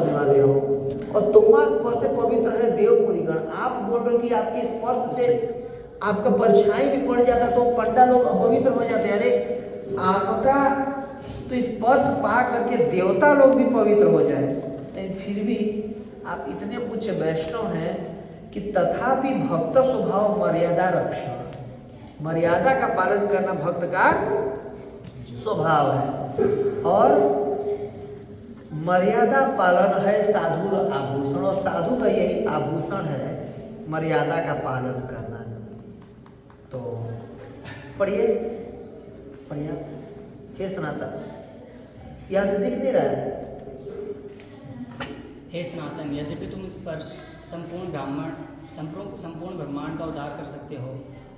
समझने वाले हो। और तोमा स्पर्श से पवित्र है देव मुनिगण। आप बोल रहे हो कि आपके स्पर्श से आपका परछाई भी पड़ जाता तो पंडा लोग अपवित्र हो जाते। अरे आपका तो स्पर्श पा करके देवता लोग भी पवित्र हो जाए, लेकिन फिर भी आप इतने उच्च वैष्णव हैं कि तथापि भक्त स्वभाव मर्यादा रक्षण, मर्यादा का पालन करना भक्त का स्वभाव है। और मर्यादा पालन है साधु आभूषण, और साधु का यही आभूषण है मर्यादा का पालन करना। तो पढ़िए पढ़िए, हे सनातन, यहाँ से दिख नहीं रहा है। हे सनातन, यद्यपि तुम स्पर्श संपूर्ण ब्रह्मांड का उद्धार कर सकते हो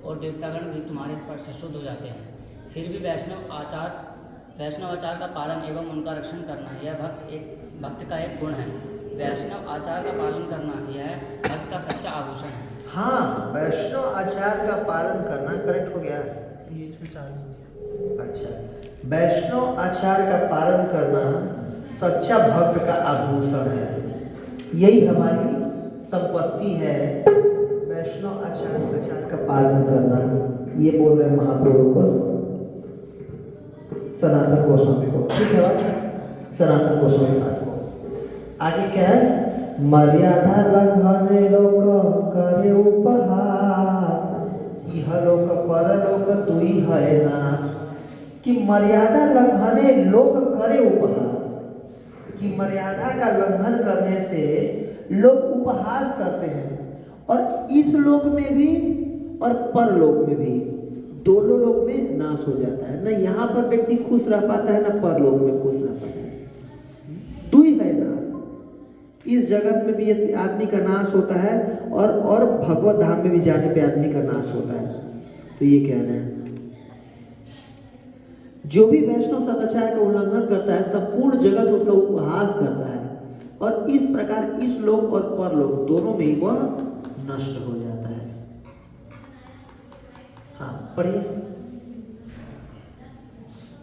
और देवतागण भी तुम्हारे स्पर्श से शुद्ध हो जाते हैं, फिर भी वैष्णव आचार का पालन एवं उनका रक्षण करना यह भक्त का एक गुण है। वैष्णव आचार का पालन करना यह भक्त का सच्चा आभूषण है। हाँ, वैष्णव आचार का पालन करना करेक्ट हो गया। ये इसमें 4 अच्छा, वैष्णव आचार का पालन करना सच्चा भक्त का आभूषण है, यही हमारी संपत्ति है। वैष्णव आचार का पालन करना, ये बोल रहे महाप्रभु को, सनातन गोस्वामी को। ठीक है, सनातन गोस्वामी पाठ को। आगे क्या है? मर्यादा लंघने लोक करे उपहार, इह लोक परलोक दुई है नाश। कि मर्यादा लंघने लोक करे उपहास, कि मर्यादा का लंघन करने से लोग उपहास करते हैं, और इस लोक में भी और परलोक में भी, दोनों लोक में नाश हो जाता है। ना यहाँ पर व्यक्ति खुश रह पाता है, ना परलोक में खुश रह पाता है। दुई है नाश, इस जगत में भी आदमी का नाश होता है और भगवत धाम में भी जाने पे आदमी का नाश होता है। तो ये कहना है, जो भी वैष्णव सदाचार का उल्लंघन करता है संपूर्ण जगत उसका उपहास करता है, और इस प्रकार इस लोक और परलोक दोनों में ही वह नष्ट हो जाता है। हाँ पढ़िए।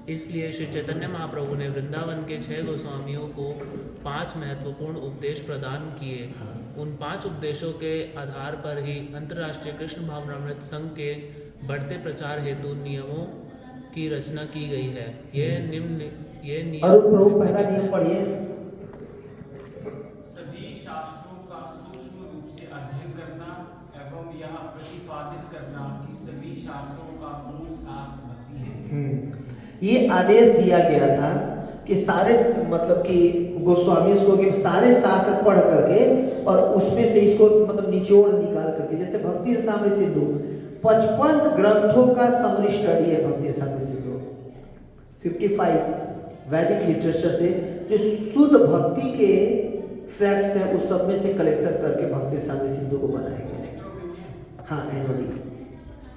इसलिए श्री चैतन्य महाप्रभु ने वृंदावन के 6 गोस्वामियों को 5 महत्वपूर्ण उपदेश प्रदान किए। उन 5 उपदेशों के आधार पर ही अंतर्राष्ट्रीय कृष्ण भावनामृत संघ के बढ़ते प्रचार हेतु नियमों की रचना की गई है। ये नियम और प्रभु पहला नियम पढ़िए। सभी शास्त्रों का सूक्ष्म रूप से अध्ययन करना एवं यह प्रतिपादित करना कि सभी शास्त्रों का मूल सार भक्ति है। ये आदेश दिया गया था कि सारे, मतलब कि गोस्वामी इसको कि सारे शास्त्र पढ़ करके और उसमें से इसको मतलब निचोड़ निकाल करके, जैसे भक्ति रसामृत सिंधु 55 ग्रंथों का समरी स्टडी है भक्ति रसामृत सिंधु, 55 वैदिक लिटरेचर से जो शुद्ध भक्ति के फैक्ट्स हैं उस सब में से कलेक्शन करके भक्ति रसामृत सिंधु को बनाया गया। हाँ, एनओडी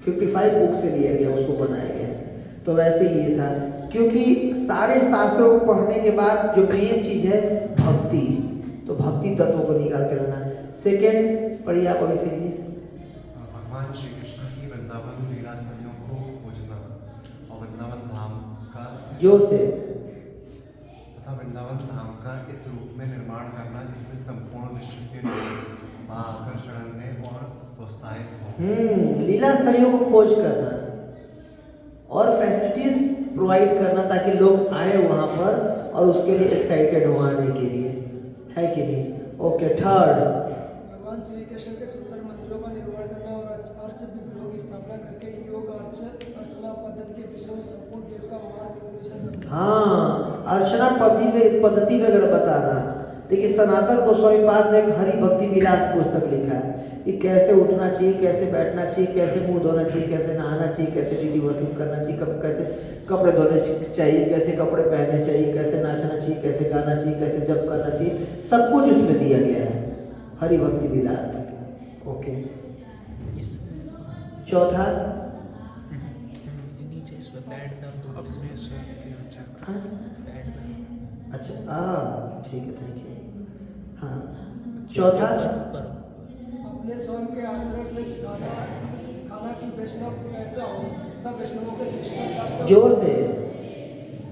55 बुक से लिया गया, उसको बनाया गया। तो वैसे ही ये था, क्योंकि सारे शास्त्रों को पढ़ने के बाद जो मेन चीज है भक्ति, तो भक्ति तत्वों को निकाल के लाना। सेकेंड पढ़िए आप अभी से लिए। भगवान श्री कृष्ण की वृंदावन लीला स्थलियों को खोजना और वृंदावन धाम का जोर से तथा वृंदावन धाम का इस रूप में निर्माण करना जिससे संपूर्ण विश्व के लोग वहाँ आकर्षण करने और प्रोत्साहित हो। लीला स्थलियों को खोज करना और फैसिलिटीज प्रोवाइड करना ताकि लोग आए वहाँ पर और उसके लिए एक्साइटेड हो आने के लिए, है कि नहीं? ओके, थर्ड भगवान श्री कृष्ण के सुंदर मंदिरों का निर्माण करना और अर्च विग्रहों की स्थापना करके योग अर्चना पद्धति के विषय में संपूर्ण देश का मार्गदर्शन करना। हाँ, अर्चना पद्धति वगैरह बताना। देखिए, सनातन गोस्वामी पाद ने एक हरि भक्ति विलास पुस्तक लिखा है कि कैसे उठना चाहिए, कैसे बैठना चाहिए, कैसे मुंह धोना चाहिए, कैसे नहाना चाहिए, कैसे विधि वर्षन करना चाहिए, कैसे कपड़े धोने चाहिए, कैसे कपड़े पहनने चाहिए, कैसे नाचना चाहिए, कैसे गाना चाहिए, कैसे जप करना चाहिए, सब कुछ उसमें दिया गया है, हरि भक्ति विलास। ओके, चौथा अच्छा, ठीक है, थैंक यू। हाँ, चौथा अपने स्वयं के आचरण से सिखाना कि वैष्णव कैसा हो तथा वैष्णवों के जोर से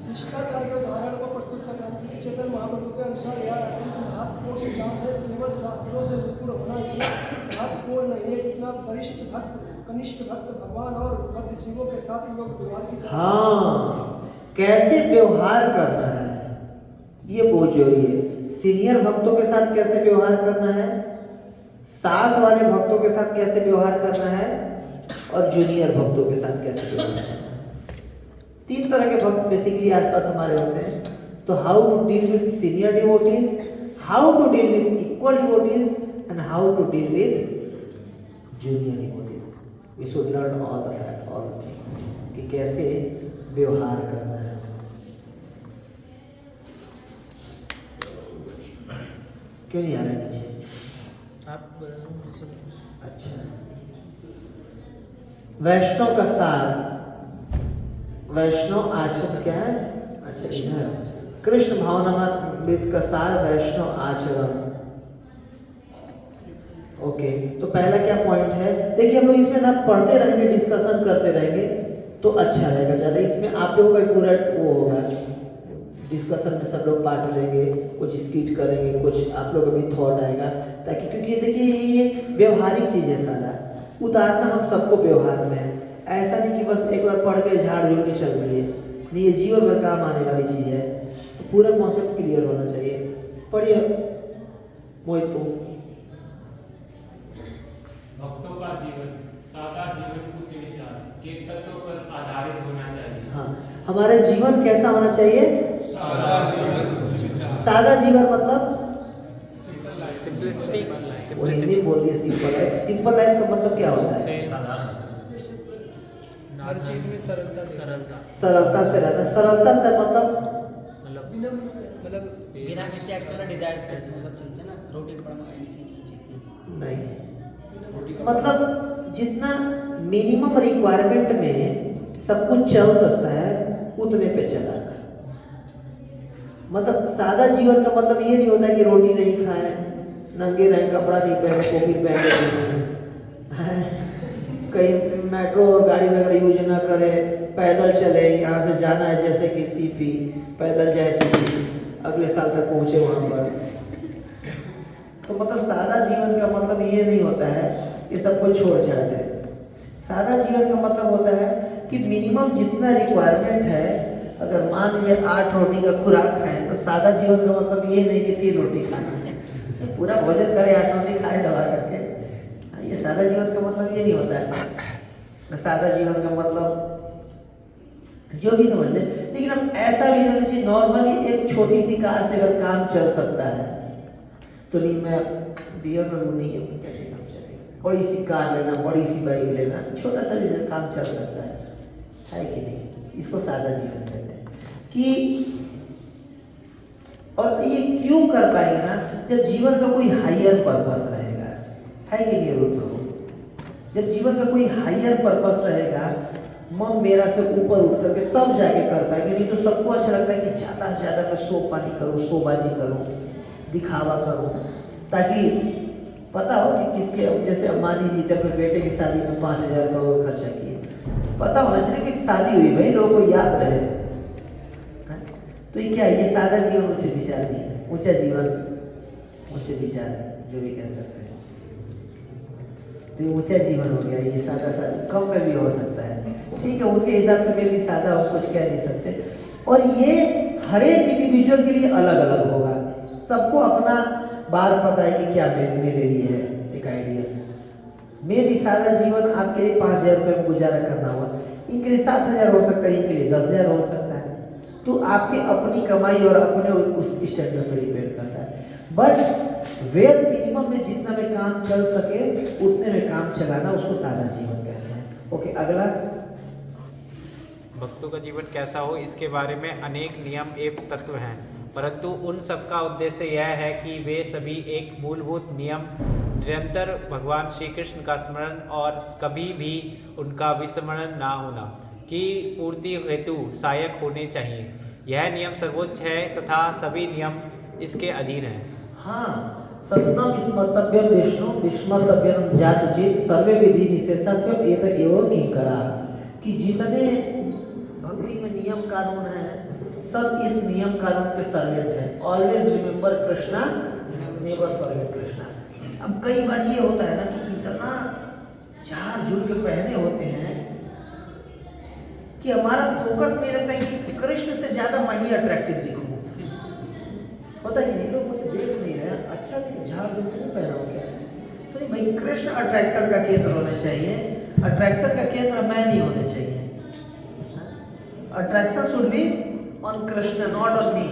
शिष्टाचार के उदाहरण को प्रस्तुत करना। श्री चैतन्य महाप्रभु के अनुसार यह अत्यंत महत्व मूल सिद्धांत है। केवल शास्त्रों से निपुण होना इतना महत्वपूर्ण नहीं है जितना वरिष्ठ भक्त, कनिष्ठ भक्त, भगवान और बद्ध जीवों के साथ योग व्यवहार की जाए। हाँ, कैसे व्यवहार करना है ये बहुत जरूरी है। सीनियर भक्तों के साथ कैसे व्यवहार करना है, साथ वाले भक्तों के साथ कैसे व्यवहार करना है, और जूनियर भक्तों के साथ कैसे व्यवहार करना है। 3 तरह के भक्त बेसिकली आसपास हमारे होते हैं। तो how to deal with senior devotees, how to deal with equal devotees, and how to deal with junior devotees. We should learn all the fact, all कि कैसे व्यवहार करना है। क्यों नहीं आ रहा है नीचे? आप अच्छा, वैष्णव का सार, वैष्णव आचरण क्या है? अच्छा, इधर कृष्ण भावनामृत का सार वैष्णव आचरण। ओके, तो पहला क्या पॉइंट है? देखिए हम लोग इसमें ना पढ़ते रहेंगे, डिस्कशन करते रहेंगे तो अच्छा रहेगा ज़्यादा। इसमें आप लोगों का पूरा वो होगा, डिस्कशन में सब लोग पार्ट लेंगे, कुछ स्किट करेंगे, कुछ आप लोगों को भी थॉट आएगा, ताकि क्योंकि देखिए ये व्यवहारिक चीज़ है, सारा उतारना हम सबको व्यवहार में है। ऐसा नहीं कि बस एक बार पढ़ के झाड़ झूठ के चल रही है, नहीं, ये जीवन भर काम आने वाली चीज़ है। तो पूरा कॉन्सेप्ट क्लियर होना चाहिए। पढ़िए मोहित को। भक्तों का जीवन सादा जीवन उच्च विचार के तत्वों पर आधारित होना चाहिए। हाँ, हमारा जीवन कैसा होना चाहिए? सादा जीवन उच्च विचार। सादा जीवन मतलब सिंपलिसिटी, वो हिंदी बोल दिए सिंपल लाइफ। सिंपल लाइफ का मतलब क्या होता है? हर चीज में सरलता, सरलता से रहना। सरलता से मतलब मतलब बिना किसी एक्स्ट्रा डिजायर्स के मतलब चलते हैं ना, रोटी कपड़ा मकान इसी चीज़ नहीं, मतलब जितना मिनिमम रिक्वायरमेंट में सब कुछ चल सकता है उतने पे चलाना। मतलब सादा जीवन का मतलब ये नहीं होता कि रोटी नहीं खाएं, नंगे रहें, कपड़ा नहीं पहने, टोपी पहने, कहीं मेट्रो और गाड़ी वगैरह यूज ना करें, पैदल चले, यहाँ से जाना है जैसे कि सीपी, पैदल जाए सीपी, अगले साल तक पहुँचे वहाँ पर। तो मतलब सादा जीवन का मतलब ये नहीं होता है कि सब कुछ छोड़ छाड़ दे। सादा जीवन का मतलब होता है कि मिनिमम जितना रिक्वायरमेंट है, अगर मान लीजिए 8 रोटी का खुराक खाएं, तो सादा जीवन का मतलब ये नहीं कि 3 रोटी खाना है, तो पूरा भोजन करें, 8 रोटी खाए दबा करके। ये सादा जीवन का मतलब ये नहीं होता है। सादा जीवन का मतलब जो भी समझ ले, लेकिन अब ऐसा भी नहीं होना चाहिए। नॉर्मली एक छोटी सी कार से अगर काम चल सकता है तो नहीं, मैं बियर में नहीं है, कैसे काम चलेगा? बड़ी सी कार लेना, बड़ी सी बाइक लेना, छोटा सा भी काम चल सकता है कि नहीं? इसको सादा जीवन कहते हैं। कि और ये क्यों कर पाएंगे ना, जब जीवन का कोई हायर पर्पस रहेगा, है कि नहीं प्रभु? जब जीवन का कोई हायर पर्पस रहेगा, मन मेरा से ऊपर उठ करके तब जाके कर पाएंगे। नहीं तो सबको अच्छा लगता है कि ज़्यादा से ज़्यादा मैं शो पानी करूँ, शोबाजी करूँ, दिखावा करूँ, ताकि पता हो कि किसके, जैसे अंबानी जी थे अपने बेटे की शादी में 5,000 करोड़ खर्चा किए, पता होना चाहिए कि शादी हुई भाई, लोगों को याद रहे। तो ये क्या है? ये सादा जीवन ऊँचे विचार नहीं है, ऊँचा जीवन, ऊँचे विचार, जो भी कह सकते हैं। तो ये ऊँचा जीवन हो गया, ये सादा कम में भी हो सकता है, ठीक है, उनके हिसाब से मैं भी सादा हो, कुछ कह नहीं सकते। और ये हर एक इंडिविजुअल के लिए अलग अलग होगा, सबको अपना बार पता है कि क्या मेरे लिए है। एक आइडिया में भी सादा जीवन आपके लिए 5,000 रुपये में गुजारा करना हुआ, इनके लिए 7,000 हो सकता है, इनके लिए 10,000 हो सकता है। तो आपकी अपनी कमाई और अपने उस स्टैंडर्ड पर डिपेंड करता है। बट वेयर मिनिमम में जितना में काम चल सके उतने में काम चलाना, उसको सादा जीवन कहते हैं। ओके, अगला। भक्तों का जीवन कैसा हो, इसके बारे में अनेक नियम एवं तत्व हैं, परंतु उन सबका उद्देश्य यह है कि वे सभी एक मूलभूत नियम, निरंतर भगवान श्री कृष्ण का स्मरण और कभी भी उनका विस्मरण ना होना की पूर्ति हेतु सहायक होने चाहिए। यह नियम सर्वोच्च है तथा सभी नियम इसके अधीन हैं। हाँ, सततम स्मर्तव्यम विष्णु विस्मर्तव्यम जातुचित सर्वे विधि निषेधस्व एव किंकरा। कि जितने भक्ति में नियम कानून है, सब इस नियम कानून के सर्वेंट हैं। Always remember Krishna never forget Krishna. अब कई बार ये होता है ना कि इतना चार झुंड के पहने होते हैं कि हमारा फोकस नहीं रहता है कि कृष्ण से ज्यादा मैं ही अट्रैक्टिव दिखूं। होता है कि नहीं, लोग मुझे देख नहीं रहे, अच्छा नहीं झाड़ झुंड नहीं पहना हो क्या, तो नहीं भाई, कृष्ण अट्रैक्शन का केंद्र होना चाहिए, अट्रैक्शन का केंद्र मैं नहीं होना चाहिए। Attraction should be on Krishna, not on me,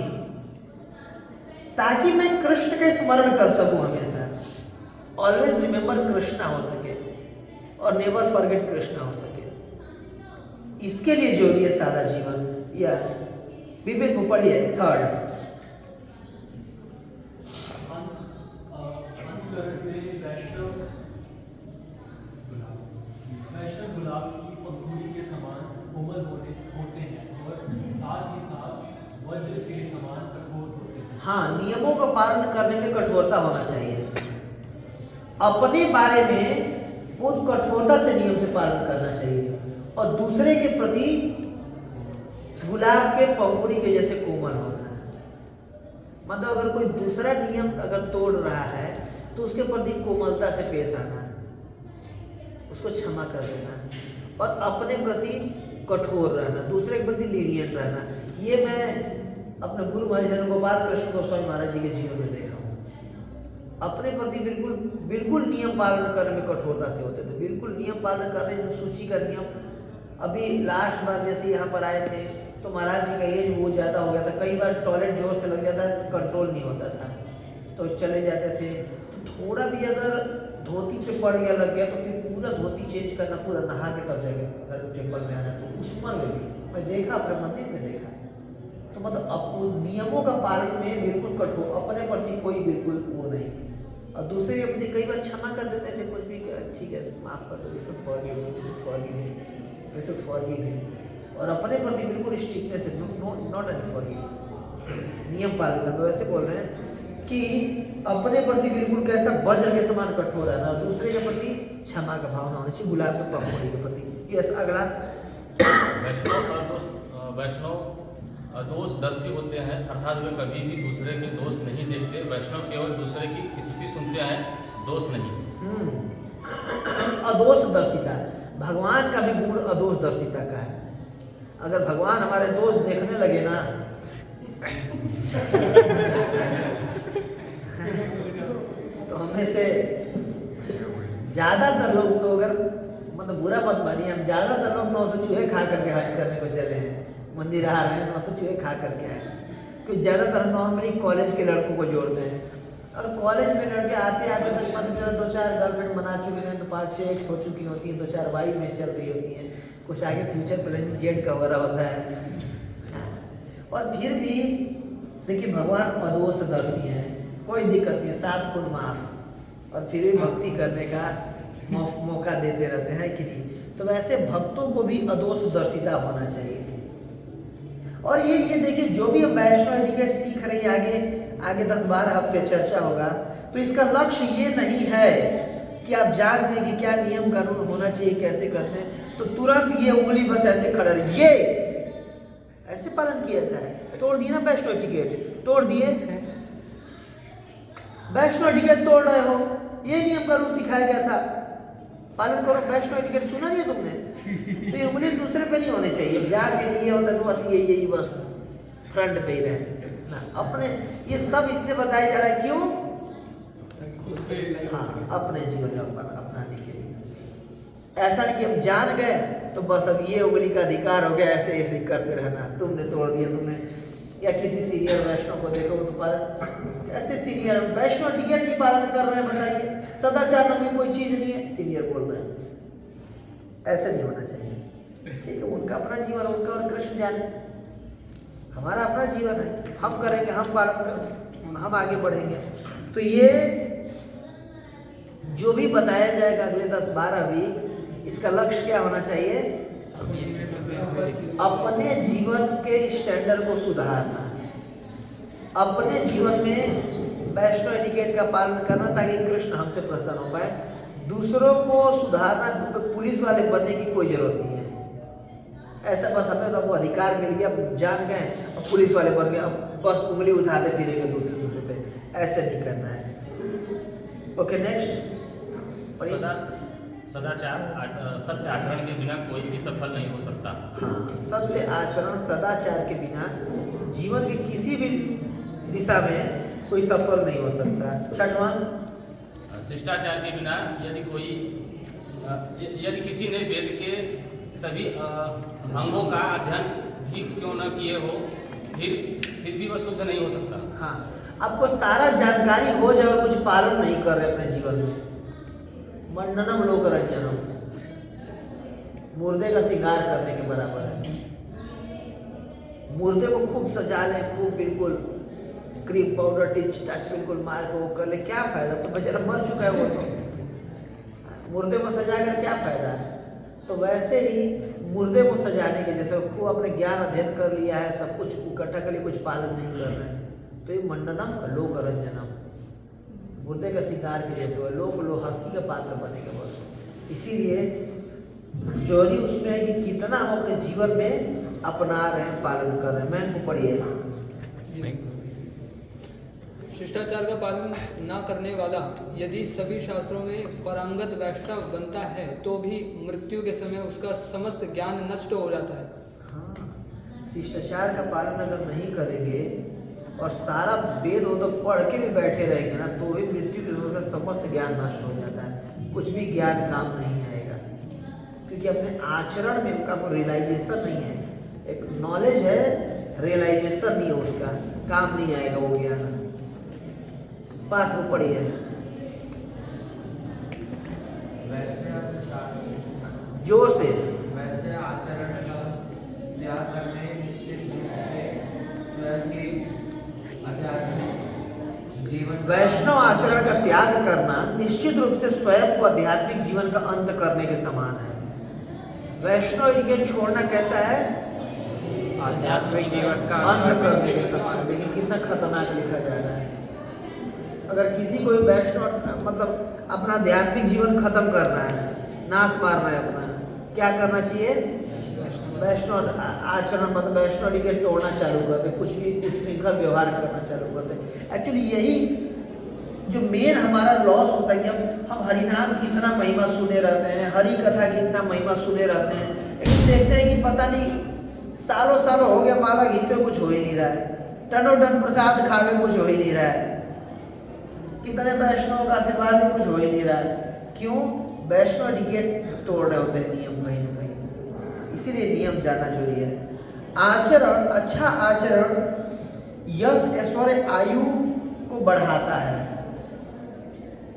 ताकि मैं कृष्ण का स्मरण कर सकूं हमेशा। ऑलवेज रिमेंबर कृष्णा हो सके और नेवर फॉरगेट कृष्णा हो सके। इसके लिए जो भी है सादा जीवन, या विवेक को पढ़िए थर्ड। वैष्णव गुलाब की पंखुड़ी के समान कोमल होते हैं और साथ ही साथ वज्र के समान कठोर होते हैं। हाँ, नियमों का पालन करने में कठोरता होना चाहिए। अपने बारे में बहुत कठोरता से नियम से पालन करना चाहिए और दूसरे के प्रति गुलाब के पंखुड़ी के जैसे कोमल होना है। मतलब अगर कोई दूसरा नियम अगर तोड़ रहा है तो उसके प्रति कोमलता से पेश आना, उसको क्षमा कर देना और अपने प्रति कठोर रहना, दूसरे के प्रति लीनियंट रहना। ये मैं अपने गुरु महाराज गोपाल कृष्ण गोस्वामी महाराज जी के जीवन में देखा हूँ। अपने प्रति बिल्कुल नियम पालन करने में कठोरता से होते थे, बिल्कुल नियम पालन करने से सूची का नियम। अभी लास्ट बार जैसे यहाँ पर आए थे तो महाराज जी का एज बहुत ज़्यादा हो गया था, कई बार टॉयलेट जोर से लग जाता तो कंट्रोल नहीं होता था, तो चले जाते थे। तो थोड़ा भी अगर धोती पे पड़ गया, लग गया, तो फिर पूरा धोती चेंज करना, पूरा नहा के तब जाके अगर टेम्पल में आना। तो उस उम्र में भी मैं देखा, अपने मंदिर में देखा, तो मतलब अब नियमों का पालन में बिल्कुल कठोर, अपने प्रति कोई बिल्कुल वो नहीं, और दूसरे के प्रति कई बार क्षमा कर देते थे, कुछ भी ठीक है माफ़ कर दो, we should forgive him, we should forgive him, we should forgive him. और अपने प्रति बिल्कुल स्ट्रिक्टनेस है, नॉट एनी फॉरगिव, नियम पालन करना। वैसे बोल रहे हैं कि अपने प्रति बिल्कुल कैसा वज्र के समान कठोर रहना और दूसरे के प्रति क्षमा का भावना होना चाहिए, गुलाब के पंखुड़ी के प्रति। यस, अगला। वैष्णव दोषदर्शी होते हैं, अर्थात वे कभी भी दूसरे के दोष नहीं देखते। वैष्णव केवल दूसरे की स्तुति सुनते हैं, दोष नहीं। अदोषदर्शिता, भगवान का भी गुण अदोषदर्शिता का है। अगर भगवान हमारे दोष देखने लगे ना तो हमें से ज़्यादातर लोग तो, अगर मतलब बुरा मत मानिए, हम ज़्यादातर लोग 900 चूहे खा करके हज करने को चले हैं, मंदिर आ रहे हैं 900 चूहे खा करके आए। क्योंकि ज़्यादातर नॉर्मली कॉलेज के लड़कों को जोड़ते हैं, और कॉलेज में लड़के आते आते तक पता चला 2-4 गर्लफ्रेंड बना चुके हैं, तो 5-6 एक्स हो चुकी होती हैं, 2-4 वाइफ में चल रही होती हैं, कुछ आगे फ्यूचर प्लानिंग जेड का हो रहा होता है। और फिर भी देखिए भगवान अदोषदर्शी है, कोई दिक्कत नहीं, 7 गुण माफ, और फिर भी भक्ति करने का मौका देते रहते हैं कि नहीं। तो वैसे भक्तों को भी अदोषदर्शिता होना चाहिए। और ये देखिए, जो भी हम वैष्णव एटिकेट सीख रही है, आगे 10-12 हफ्ते चर्चा होगा, तो इसका लक्ष्य ये नहीं है कि आप जान गए कि क्या नियम कानून होना चाहिए, कैसे करते हैं, तो तुरंत ये उंगली बस ऐसे खड़ा रही, ये ऐसे पालन किया जाता है। तोड़ दिए ना वैष्णव एटिकेट, तोड़ दिए, वैष्णव एटिकेट तोड़ रहे हो, ये नियम कानून सिखाया गया था, पालन करो। वैष्णव एटिकेट सुना नहीं है तुमने? तो ये उंगली दूसरे पे नहीं होने चाहिए, जान के लिए होता है तो बस यही बस फ्रंट पे ही रहे ना अपने। ये सब इसलिए बताया जा रहा है, क्यों? हाँ, अपने जीवन में अपनाने के लिए। ऐसा नहीं कि हम जान गए तो बस अब ये उंगली का अधिकार हो गया, ऐसे ऐसे करते रहना। तुमने तोड़ दिया, तुमने, या किसी सीनियर वैष्णव को देखो तो पालन, कैसे सीनियर वैष्णव टिकट नहीं पालन कर रहे हैं, बताइए। सदाचार नाम की कोई चीज नहीं है, सीनियर बोल रहे हैं, ऐसे नहीं होना चाहिए। ठीक है, उनका अपना जीवन, उनका और कृष्ण जाने, हमारा अपना जीवन है, हम करेंगे, हम पालन करेंगे, हम आगे बढ़ेंगे। तो ये जो भी बताया जाएगा अगले 10-12 वीक, इसका लक्ष्य क्या होना चाहिए? अपने जीवन के स्टैंडर्ड को सुधारना, अपने जीवन में वैष्णव एटिकेट का पालन करना, ताकि कृष्ण हमसे प्रसन्न हो पाए। दूसरों को सुधारना, पुलिस वाले बनने की कोई जरूरत नहीं है। ऐसा बस हमें तो वो अधिकार मिल गया, जान गए, अब पुलिस वाले बन गए, अब बस उंगली उठाते फिरेंगे दूसरे पे, ऐसे नहीं करना है। Okay next. और सदाचार सत्य आचरण के बिना कोई भी सफल नहीं हो सकता। हाँ, सत्य आचरण सदाचार के बिना जीवन के किसी भी दिशा में कोई सफल नहीं हो सकता। छठवां, शिष्टाचार के बिना यदि किसी ने वेद के सभी अंगों का अध्ययन भी क्यों न किए हो, फिर भी वह शुद्ध नहीं हो सकता। हाँ, आपको सारा जानकारी हो जाए और कुछ पालन नहीं कर रहे अपने जीवन में, मंडनम लोकरंजनम, मुर्दे का श्रृंगार करने के बराबर है। मुर्दे को खूब सजा ले, खूब बिल्कुल क्रीम पाउडर टिच टच बिल्कुल मार के वो कर ले, क्या फायदा? तो बेचारा मर चुका है वो तो, मुर्दे को सजा कर क्या फायदा? तो वैसे ही मुर्दे को सजाने के जैसे खूब अपने ज्ञान अध्ययन कर लिया है, सब कुछ इकट्ठा कर लिया, कुछ पालन नहीं कर रहे हैं, तो ये मंडनम लोकरंजनम, मुर्दे का शिकार के जैसे हुआ, लोग हंसी का पात्र बनेंगे बस। इसीलिए चोरी उसमें है कि कितना हम अपने जीवन में अपना रहे हैं, पालन कर रहे हैं। मैं इनको पढ़िए। शिष्टाचार का पालन न करने वाला यदि सभी शास्त्रों में पारंगत वैष्णव बनता है तो भी मृत्यु के समय उसका समस्त ज्ञान नष्ट हो जाता है। हाँ, शिष्टाचार का पालन अगर नहीं करेंगे और सारा वेद वो तो पढ़ के भी बैठे रहेंगे ना, तो भी मृत्यु के समय उसका समस्त ज्ञान नष्ट हो जाता है, कुछ भी ज्ञान काम नहीं आएगा, क्योंकि अपने आचरण में उनका कोई रियलाइजेशन नहीं है। एक नॉलेज है, रियलाइजेशन नहीं है, उसका काम नहीं आएगा वो ज्ञान। पास वो पढ़िए। जोर से। वैसे आचरण का त्याग करने निश्चित रूप से स्वयं के आध्यात्मिक जीवन, वैष्णव आचरण का त्याग करना निश्चित रूप से स्वयं को आध्यात्मिक जीवन का अंत करने के समान है। वैष्णव एडिकेट छोड़ना कैसा है? आध्यात्मिक जीवन का अंत करने के समान। देखिए कितना खतरनाक लिखा जा रहा है। अगर किसी को वैष्णव मतलब अपना आध्यात्मिक जीवन खत्म करना है, नाश मारना है अपना, क्या करना चाहिए? वैष्णव आचरण मतलब वैष्णव के तोड़ना चालू करते, कुछ भी श्रृंखल व्यवहार करना चालू करते। एक्चुअली यही जो मेन हमारा लॉस होता है कि हम हरिनाम की इतना महिमा सुने रहते हैं, हरि कथा की इतना महिमा सुने रहते हैं, लेकिन देखते हैं कि पता नहीं सालों सालों हो गया माला घी से कुछ हो ही नहीं रहा है, टनों टन प्रसाद खा के कुछ हो ही नहीं रहा है, कितने वैष्णव का आशीर्वाद भी कुछ हो ही नहीं रहा है। क्यों? वैष्णव एडिकेट तोड़ रहे होते हैं नियम कहीं ना कहीं। इसीलिए नियम जानना जरूरी है। आचरण, अच्छा आचरण यश ऐश्वर्य आयु को बढ़ाता है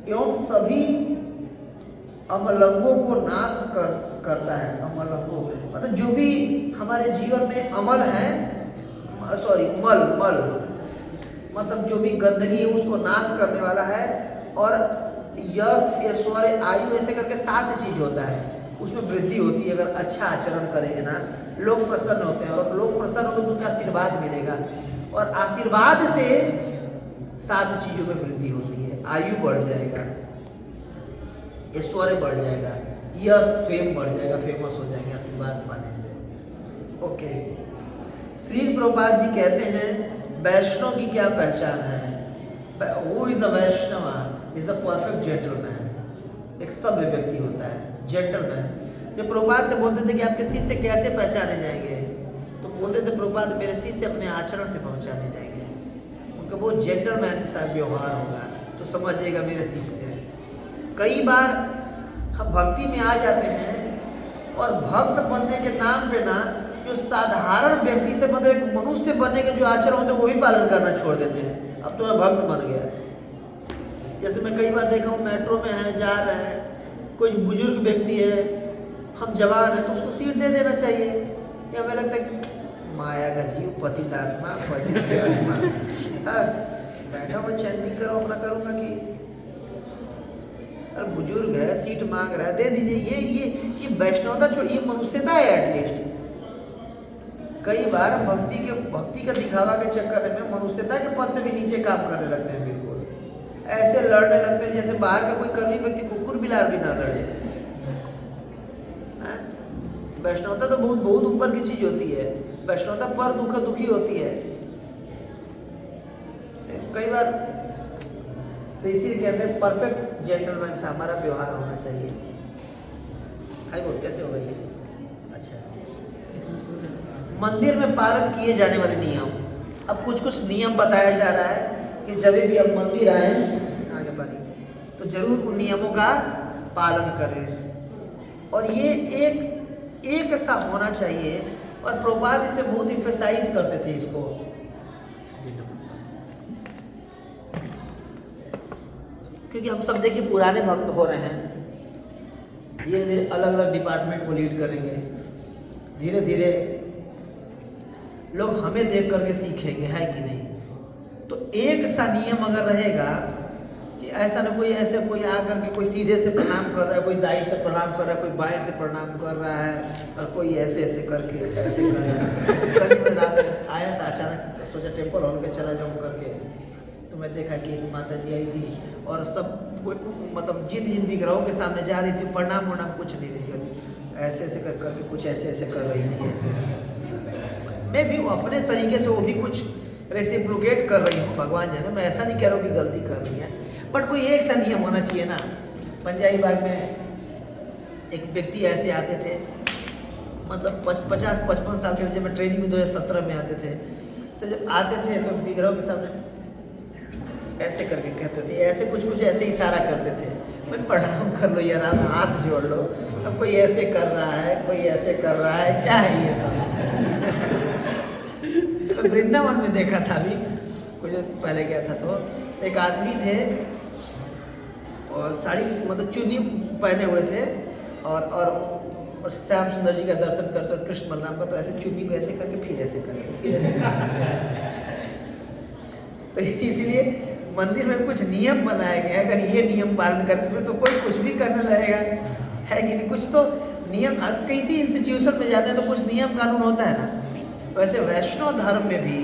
एवं सभी अमलंगों को नाश करता है। अमलंगों मतलब जो भी हमारे जीवन में अमल है, मल मतलब जो भी गंदगी है उसको नाश करने वाला है। और यश ऐश्वर्य आयु ऐसे करके 7 चीज होता है, उसमें वृद्धि होती है। अगर अच्छा आचरण करेंगे ना, लोग प्रसन्न होते हैं, और लोग प्रसन्न होंगे तो उनको आशीर्वाद मिलेगा, और आशीर्वाद से 7 चीजों में वृद्धि होती है। आयु बढ़ जाएगा, ऐश्वर्य बढ़ जाएगा, यश फेम बढ़ जाएगा, फेमस हो जाएंगे आशीर्वाद पाने से। ओके, श्री प्रभुपाद जी कहते हैं वैष्णव की क्या पहचान है? वो is a Vaishnav is a perfect gentleman. एक सभ्य व्यक्ति होता है, जेंटलमैन। जब प्रभुपाद से बोलते थे कि आपके शिष्य कैसे पहचाने जाएंगे, तो बोलते थे प्रभुपाद मेरे शिष्य अपने आचरण से पहचाने जाएंगे, उनका बहुत जेंटलमैन सा व्यवहार होगा तो समझिएगा मेरे शिष्य है। कई बार हम भक्ति में आ जाते हैं और भक्त बनने के नाम पे ना जो साधारण व्यक्ति से मतलब एक मनुष्य बनने के जो आचरण होते हैं वो भी पालन करना छोड़ देते हैं। अब तो मैं भक्त बन गया। जैसे मैं कई बार देखा हूँ, मेट्रो में है, जा रहे हैं, कोई बुजुर्ग व्यक्ति है, हम जवान हैं, तो उसको सीट दे देना चाहिए। या हमें लगता है माया का जीव, पतितात्मा, हाँ बैठा मैं चैन नहीं करो अपना करूँगा कि अरे बुजुर्ग है, सीट मांग रहा है, दे दीजिए। ये वैष्णवता छोड़, ये मनुष्यता है एटलीस्ट। कई बार भक्ति का दिखावा के चक्कर में मनुष्यता के पद से भी नीचे काम करने लगते हैं। बिल्कुल ऐसे लड़ने लगते हैं जैसे बाहर का कोई कर्मी व्यक्ति कुकुर बिलार भी ना लड़े। वैष्णवता तो बहुत ऊपर की चीज होती है। वैष्णवता पर दुखी होती है। कई बार तो इसीलिए कहते हैं परफेक्ट जेंटलमैन से हमारा व्यवहार होना चाहिए। हाई बोल कैसे होगा ये? अच्छा, मंदिर में पालन किए जाने वाले नियम। अब कुछ कुछ नियम बताया जा रहा है कि जब भी हम मंदिर आए आगे पानी तो जरूर उन नियमों का पालन करें, और ये एक सा होना चाहिए। और प्रभुपाद इसे बहुत इम्फेसाइज करते थे इसको। क्योंकि हम सब देखिए पुराने भक्त हो रहे हैं, धीरे धीरे अलग अलग डिपार्टमेंट को लीड करेंगे, धीरे धीरे लोग हमें देख करके सीखेंगे, है कि नहीं? तो एक सा नियम अगर रहेगा कि ऐसा ना कोई ऐसे कोई आकर के कोई सीधे से प्रणाम कर रहा है, कोई दाई से प्रणाम कर रहा है, कोई बाएं से प्रणाम कर रहा है, और कोई ऐसे ऐसे करके ऐसे कर रहा है। कल मैं रात में आया था, अचानक सोचा टेम्पल हॉल के चला जाऊँ करके, तो मैं देखा कि एक माता जी आई थी और सब मतलब जिन जिन विग्रहों के सामने जा रही थी प्रणाम वणाम कुछ नहीं थी, ऐसे ऐसे कर करके कुछ ऐसे ऐसे कर रही थी। ऐसे मैं भी अपने तरीके से वो भी कुछ रेसिप्रोकेट कर रही हूँ, भगवान जाने। मैं ऐसा नहीं कह रहा हूँ कि गलती कर रही है, बट कोई एक सा नियम होना चाहिए ना। पंजाबी बाग में एक व्यक्ति ऐसे आते थे, मतलब 50-55 साल के, जब मैं ट्रेनिंग में 2017 में आते थे, तो जब आते थे तो विग्रहों के सामने ऐसे करके कहते थे, ऐसे कुछ ऐसे इशारा करते थे। मैं प्रणाम कर लो यार, आप हाथ जोड़ लो। अब कोई ऐसे कर रहा है, कोई ऐसे कर रहा है, क्या है ये? तो वृंदावन में देखा था अभी कुछ पहले गया था, तो एक आदमी थे और साड़ी मतलब चुन्नी पहने हुए थे, और श्याम सुंदर जी का दर्शन करते और कृष्ण बलराम का, तो ऐसे चुन्नी को ऐसे करके फिर ऐसे करके फिर ऐसे करके। तो इसलिए मंदिर में कुछ नियम बनाए गए, अगर ये नियम पालन करते तो कोई कुछ भी करने लगेगा, है कि नहीं? कुछ तो नियम, किसी इंस्टीट्यूशन में जाते हैं तो कुछ नियम कानून होता है ना। वैसे वैष्णव धर्म में भी,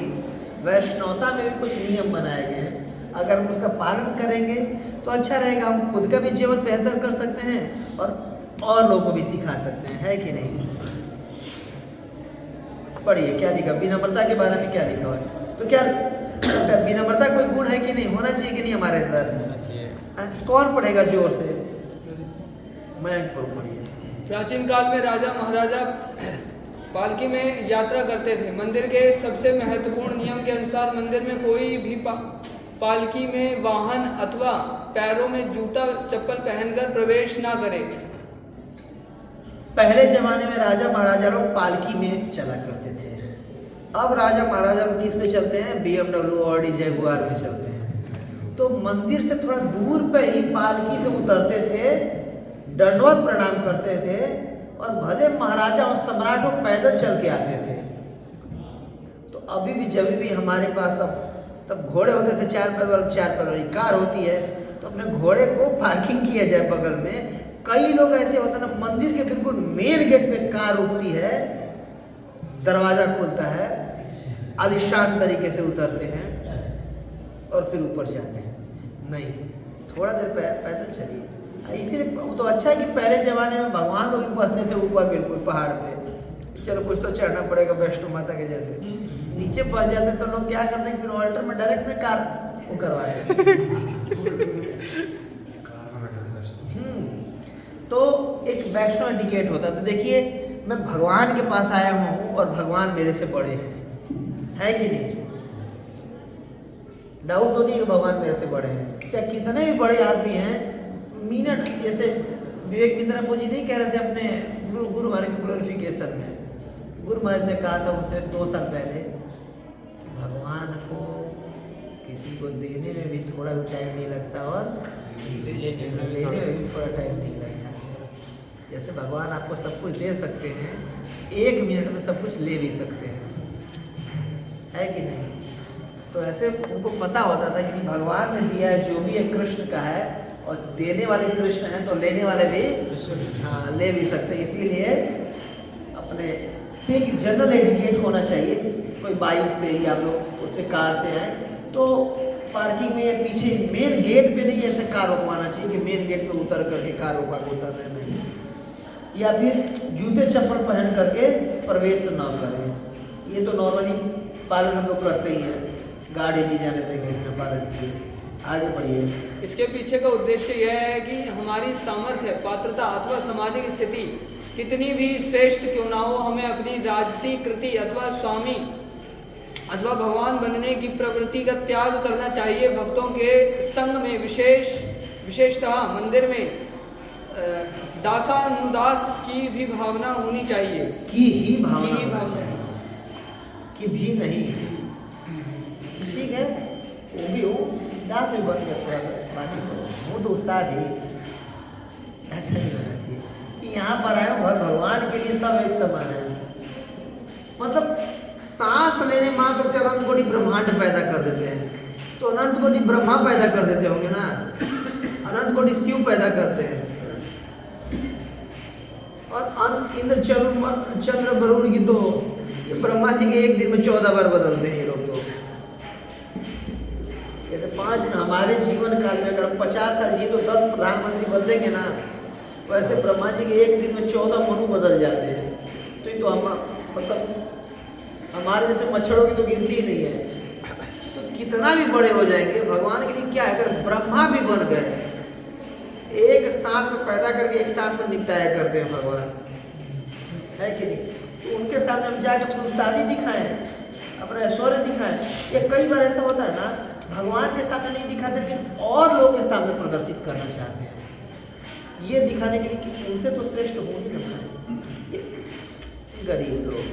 वैष्णवता में भी कुछ नियम बनाए गए हैं। अगर हम उसका पालन करेंगे तो अच्छा रहेगा, हम खुद का भी जीवन बेहतर कर सकते हैं और लोगों को भी सिखा सकते हैं, है कि नहीं? पढ़िए क्या लिखा, विनम्रता के बारे में क्या लिखा हुआ है? तो क्या विनम्रता कोई गुण है कि नहीं? होना चाहिए कि नहीं हमारे अंदर? होना चाहिए। कौन पढ़ेगा जोर से? मैं पढ़िए। प्राचीन काल में राजा महाराजा पालकी में यात्रा करते थे। मंदिर के सबसे महत्वपूर्ण नियम के अनुसार मंदिर में कोई भी पालकी में वाहन अथवा पैरों में जूता चप्पल पहनकर प्रवेश ना करे। पहले जमाने में राजा महाराजा लोग पालकी में चला करते थे। अब राजा महाराजा लोग किस में चलते हैं? BMW, ऑडी, जगुआर में चलते हैं। तो मंदिर से थोड़ा दूर पे ही पालकी से उतरते थे, दंडवत प्रणाम करते थे, और भले महाराजा और सम्राट लोग पैदल चल के आते थे। तो अभी भी जब भी हमारे पास तब घोड़े होते थे, 4 पैर वाली कार होती है, तो अपने घोड़े को पार्किंग किया जाए बगल में। कई लोग ऐसे होते हैं ना, मंदिर के बिल्कुल मेन गेट पे कार रुकती है, दरवाजा खुलता है, आलिशान तरीके से उतरते हैं और फिर ऊपर जाते हैं। नहीं, थोड़ा देर पैदल चलिए। इसीलिए वो तो अच्छा है कि पहले ज़माने में भगवान लोग भी बसते थे ऊपर बिल्कुल पहाड़ पे। चलो कुछ तो चढ़ना पड़ेगा वैष्णो माता के जैसे, नीचे बस जाते तो लोग क्या करते हैं, फिर ऑल्टर में डायरेक्ट में कार वो करवाए। तो एक वैष्णो एटिकेट होता है। तो देखिए, मैं भगवान के पास आया हूँ और भगवान मेरे से बड़े हैं, है कि नहीं? डाउट तो नहीं कि भगवान मेरे से बड़े हैं, चाहे कितने भी बड़े आदमी हैं। मिनट जैसे विवेकानंद जी नहीं कह रहे थे अपने गुरु महाराज के ग्लोरिफिकेशन में, गुरु महाराज ने कहा था उनसे 2 साल पहले, भगवान को किसी को देने में भी थोड़ा भी टाइम नहीं लगता और लेने में भी थोड़ा टाइम नहीं लगता। जैसे भगवान आपको सब कुछ दे सकते हैं, 1 मिनट में सब कुछ ले भी सकते हैं, है कि नहीं? तो ऐसे उनको पता होता था कि नहीं, भगवान ने दिया है जो भी है कृष्ण का है, और देने वाले कृष्ण हैं तो लेने वाले भी हाँ ले भी सकते हैं। इसीलिए अपने एक जनरल एटिकेट होना चाहिए। कोई बाइक से या आप लोग उससे कार से आए तो पार्किंग में या पीछे मेन गेट पे नहीं ऐसे कार रुकवाना चाहिए कि मेन गेट पे उतर करके कार रुका के उतरने नहीं, या फिर जूते चप्पल पहन करके प्रवेश न करें। ये तो नॉर्मली पालन हम लोग करते ही हैं, गाड़ी नहीं जाने देंगे बिना पालन किए। आगे बढ़िए। इसके पीछे का उद्देश्य यह है कि हमारी सामर्थ्य, पात्रता अथवा सामाजिक स्थिति कितनी भी श्रेष्ठ क्यों ना हो, हमें अपनी राजसी कृति अथवा स्वामी अथवा भगवान बनने की प्रवृत्ति का त्याग करना चाहिए। भक्तों के संग में विशेषतः मंदिर में दासानुदास की भी भावना होनी चाहिए। की ही भावना कि भी नहीं, ठीक है, वो भी हो, दास भी बन गया, थोड़ा सा बाकी करो, वो तो उस्ताद ही। ऐसा नहीं होना चाहिए कि यहाँ पर आए भगवान के लिए सब एक समान है। मतलब सांस लेने मात्र से अनंत कोटि ब्रह्मांड पैदा कर देते हैं, तो अनंत कोटि ब्रह्मा पैदा कर देते होंगे ना, अनंत कोटि शिव पैदा करते हैं, और इंद्र चंद्र वरुण की तो ये ब्रह्मा जी के एक दिन में 14 बार बदलते हैं ये लोग। तो जैसे 5 दिन हमारे जीवन काल में अगर 50 साल जी तो 10 प्रधानमंत्री बदलेंगे ना, वैसे ब्रह्मा जी के एक दिन में 14 मनु बदल जाते हैं। तो ये तो हम मतलब हमारे जैसे मच्छरों की तो गिनती ही नहीं है। तो कितना भी बड़े हो जाएंगे भगवान के लिए क्या है, अगर ब्रह्मा भी बन गए, एक सांस में पैदा करके एक सांस में निपटाया करते हैं भगवान, है कि नहीं। तो उनके सामने हम जाकर अपनी उस्तादी दिखाएं, अपना ऐश्वर्य दिखाएं। ये कई बार ऐसा होता है ना, भगवान के सामने नहीं दिखाते लेकिन और लोगों के सामने प्रदर्शित करना चाहते हैं, ये दिखाने के लिए कि उनसे तो श्रेष्ठ हो ही ना, ये गरीब लोग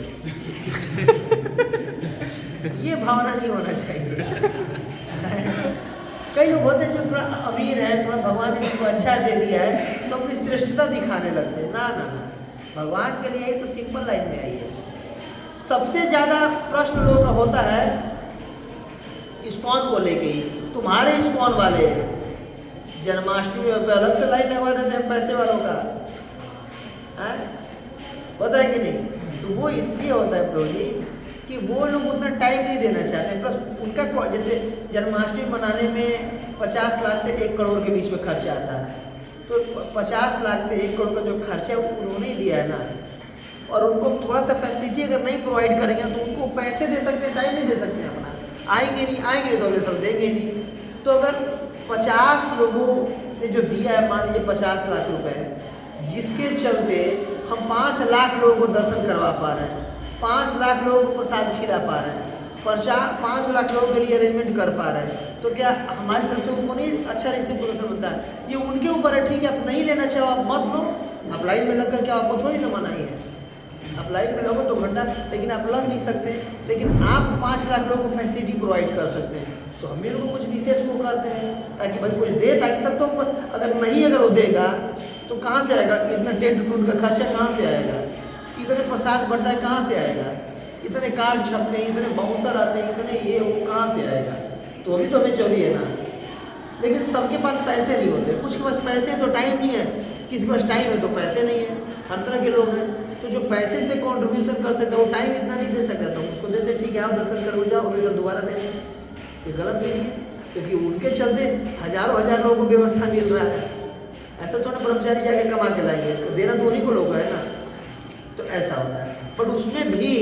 ये भावना नहीं होना चाहिए। कई लोग होते हैं जो थोड़ा अमीर है, थोड़ा भगवान ने जिनको अच्छा दे दिया है तो अपनी श्रेष्ठता दिखाने लगते हैं। ना ना ना, भगवान के लिए एक तो सिंपल लाइन में आई है। सबसे ज़्यादा प्रश्न लोगों का होता है इस्कॉन को लेके ही, तुम्हारे इस्कॉन वाले जन्माष्टमी में अलग से लाइन लगवा देते हैं पैसे वालों का, है होता है कि नहीं। तो वो इसलिए होता है प्रभु जी कि वो लोग उतना टाइम नहीं देना चाहते, प्लस उनका जैसे जन्माष्टमी मनाने में 50 लाख से 1 करोड़ के बीच में खर्चा आता है, तो 50 लाख से 1 करोड़ का जो खर्चा उन्होंने ही दिया है ना, और उनको थोड़ा सा फैसिलिटी अगर नहीं प्रोवाइड करेंगे तो उनको पैसे दे सकते हैं, टाइम नहीं दे सकते हैं अपना, आएंगे तो अगले साल देंगे नहीं। तो अगर 50 लोगों ने जो दिया है, मान लीजिए 50 लाख रुपए, जिसके चलते हम 5 लाख लोगों को दर्शन करवा पा रहे हैं, 5 लाख लोगों को प्रसाद खिला पा रहे हैं, 5 लाख लोगों के लिए अरेंजमेंट कर पा रहे हैं, तो क्या हमारी तरफ से उनको नहीं अच्छा रिश्ते प्रदर्शन बनता है। ये उनके ऊपर है, ठीक है, आप नहीं लेना चाहो आप मत लो, आप लाइन में लग करके आपको थोड़ी ना मनाही है, आप लाइन में लगो 2 घंटा, लेकिन आप लग नहीं सकते, लेकिन आप 5 लाख लोगों को फैसिलिटी प्रोवाइड कर सकते हैं। तो हम भी उनको कुछ विशेष वो करते हैं ताकि भाई कुछ दे, ताकि तब तो अगर वो देगा तो कहाँ से आएगा, इतना टेंट टूट का खर्चा कहाँ से आएगा, इतने प्रसाद बढ़ता है कहाँ से आएगा, इतने कार्ड छपते हैं, इतने बाउंसर आते हैं, इतने ये वो कहाँ से आएगा। तो अभी तो हमें चोरी है ना, लेकिन सबके पास पैसे नहीं होते, कुछ के पास पैसे हैं तो टाइम नहीं है, किसी के पास टाइम है तो पैसे नहीं है, हर तरह के लोग हैं। तो जो पैसे से कॉन्ट्रीब्यूशन कर सकते हैं वो टाइम इतना नहीं दे सकता, तो उसको देते ठीक है, आप दर्शन करो जाओ, अगले साल दोबारा दें, ये गलत भी नहीं है, क्योंकि उनके चलते हज़ारों लोगों को व्यवस्था मिल रहा है। ऐसा थोड़ा ब्रह्मचारी जाके कमा के लाएंगे, देना तो उन्हीं को लोग है ना, तो ऐसा होता है। बट उसमें भी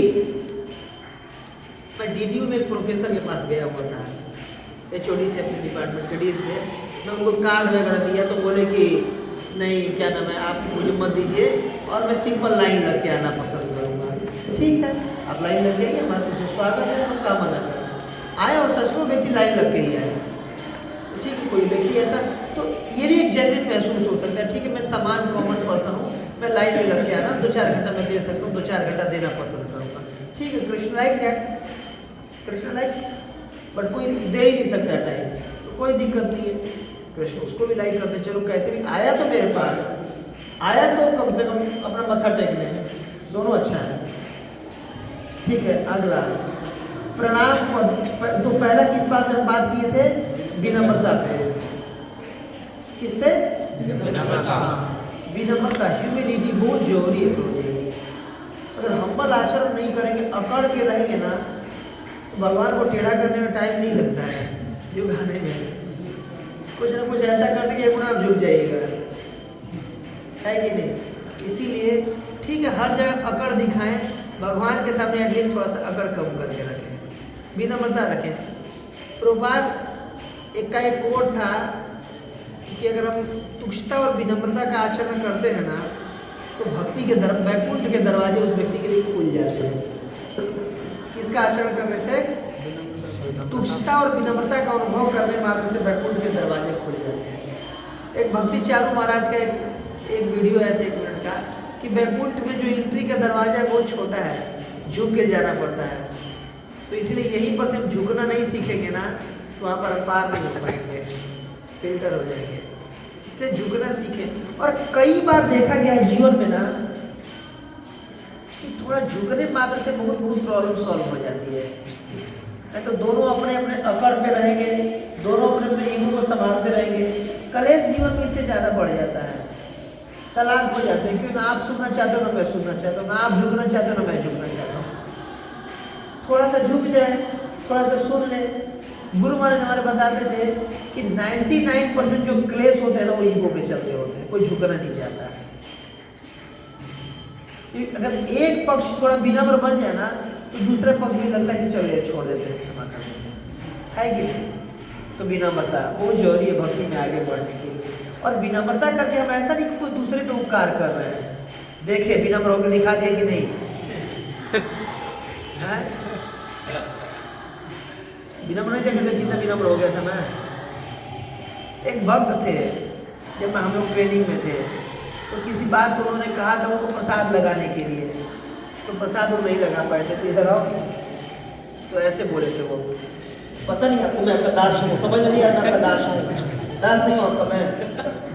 मैं DDU में एक प्रोफेसर के पास गया हुआ था, HOD थे अपने डिपार्टमेंट के डीन थे, मैं उनको कार्ड वगैरह दिया तो बोले कि नहीं क्या नाम है, आप मुझे मत दीजिए और मैं सिंपल लाइन लग के आना पसंद करूँगा। ठीक है, आप लाइन लग जाइए, हमारे कुछ स्वागत है, हम काम मना करें। आए और सच में व्यक्ति लाइन लग के ही आए, ठीक है, कोई व्यक्ति ऐसा, तो ये भी एक जेन्युइन महसूस हो सकता है, ठीक है, मैं समान कॉमन पर्सन हूँ, मैं लाइन में लग के आना 2-4 घंटा मैं दे सकता हूँ, 2-4 घंटा देना पसंद करूँगा, ठीक है, Krishna like that, Krishna like, but कोई दे ही नहीं सकता टाइम, तो कोई दिक्कत नहीं है, कृष्ण उसको भी लाइक करते, चलो कैसे भी आया तो मेरे पास आया तो कम से कम अपना मत्था टेकने हैं, दोनों अच्छा है। ठीक है, अगला प्रणाम पद, तो पहला किस बात से हम बात किए थे, विनम्रता पे, किस पे, विनम्रता, ह्यूमिलिटी बहुत जरूरी है। अगर हम्बल आचरण नहीं करेंगे, अकड़ के रहेंगे ना, तो भगवान को टेढ़ा करने में टाइम नहीं लगता है, झुकाने में कुछ ना कुछ ऐसा करने के गुण आप झुक जाइएगा, है कि नहीं। इसीलिए ठीक है, हर जगह अकड़ दिखाएं, भगवान के सामने एटलीस्ट थोड़ा सा अकड़ कम करके रखें, विनम्रता रखें। प्रभुपाद एक कोट था अगर हम तुच्छता और विनम्रता का आचरण करते हैं ना, तो भक्ति के वैकुंठ के दरवाजे उस व्यक्ति के लिए खुल जाते हैं। किसका आचरण करने से? तुच्छता और विनम्रता का अनुभव करने मात्र से वैकुंठ के दरवाजे खुल जाते हैं। एक भक्ति चारू महाराज का एक वीडियो है 1 मिनट का, कि वैकुंठ में जो एंट्री का दरवाजा है वो छोटा है, झुक के जाना पड़ता है। तो इसलिए यहीं पर से हम झुकना नहीं सीखेंगे ना, तो वहाँ पर पार नहीं हो पाएंगे, फिल्टर हो जाएंगे। इसलिए झुकना सीखें। और कई बार देखा गया है जीवन में ना कि थोड़ा झुकने मात्र से बहुत प्रॉब्लम सॉल्व हो जाती है। नहीं तो दोनों अपने अपने अकड़ पे रहेंगे, दोनों अपने अपने ईगो को संभालते रहेंगे, कलेश जीवन में इससे ज़्यादा बढ़ जाता है, तलाक हो जाते हैं। क्यों? ना आप सुनना चाहते हो ना मैं सुनना चाहता हूँ, ना आप झुकना चाहते हो ना मैं झुकना चाहता हूँ। थोड़ा सा झुक जाए, थोड़ा सा सुन ले। गुरु महाराज हमारे बताते थे कि 99% जो क्लेश होते हैं ना वो ईगो के चलते होते हैं, कोई झुकना नहीं चाहता है। अगर एक पक्ष थोड़ा विनम्र बन जाए ना, तो दूसरे पक्ष भी लगता है कि चलो ये छोड़ देते हैं, क्षमा कर देते हैं, है कि नहीं? तो विनम्रता बहुत जरूरी है भक्ति में आगे बढ़ने के लिए। और विनम्रता करके हम ऐसा नहीं कि कोई दूसरे पे उपकार कर रहे हैं। देखिए विनम्र होकर दिखा दिया कि नहीं है? विनम्र नहीं देखते कितना विनम्र हो गया था मैं। एक भक्त थे, जब हम लोग ट्रेनिंग में थे, तो किसी बात को उन्होंने कहा था उनको प्रसाद लगाने के लिए, तो प्रसाद वो नहीं लगा पाए थे। तो इधर आओ, तो ऐसे बोले थे वो, पता नहीं आपको मैं आपका दास हूँ, समझ में नहीं आता, आपका दास हूँ, दास नहीं हूँ आपका मैं,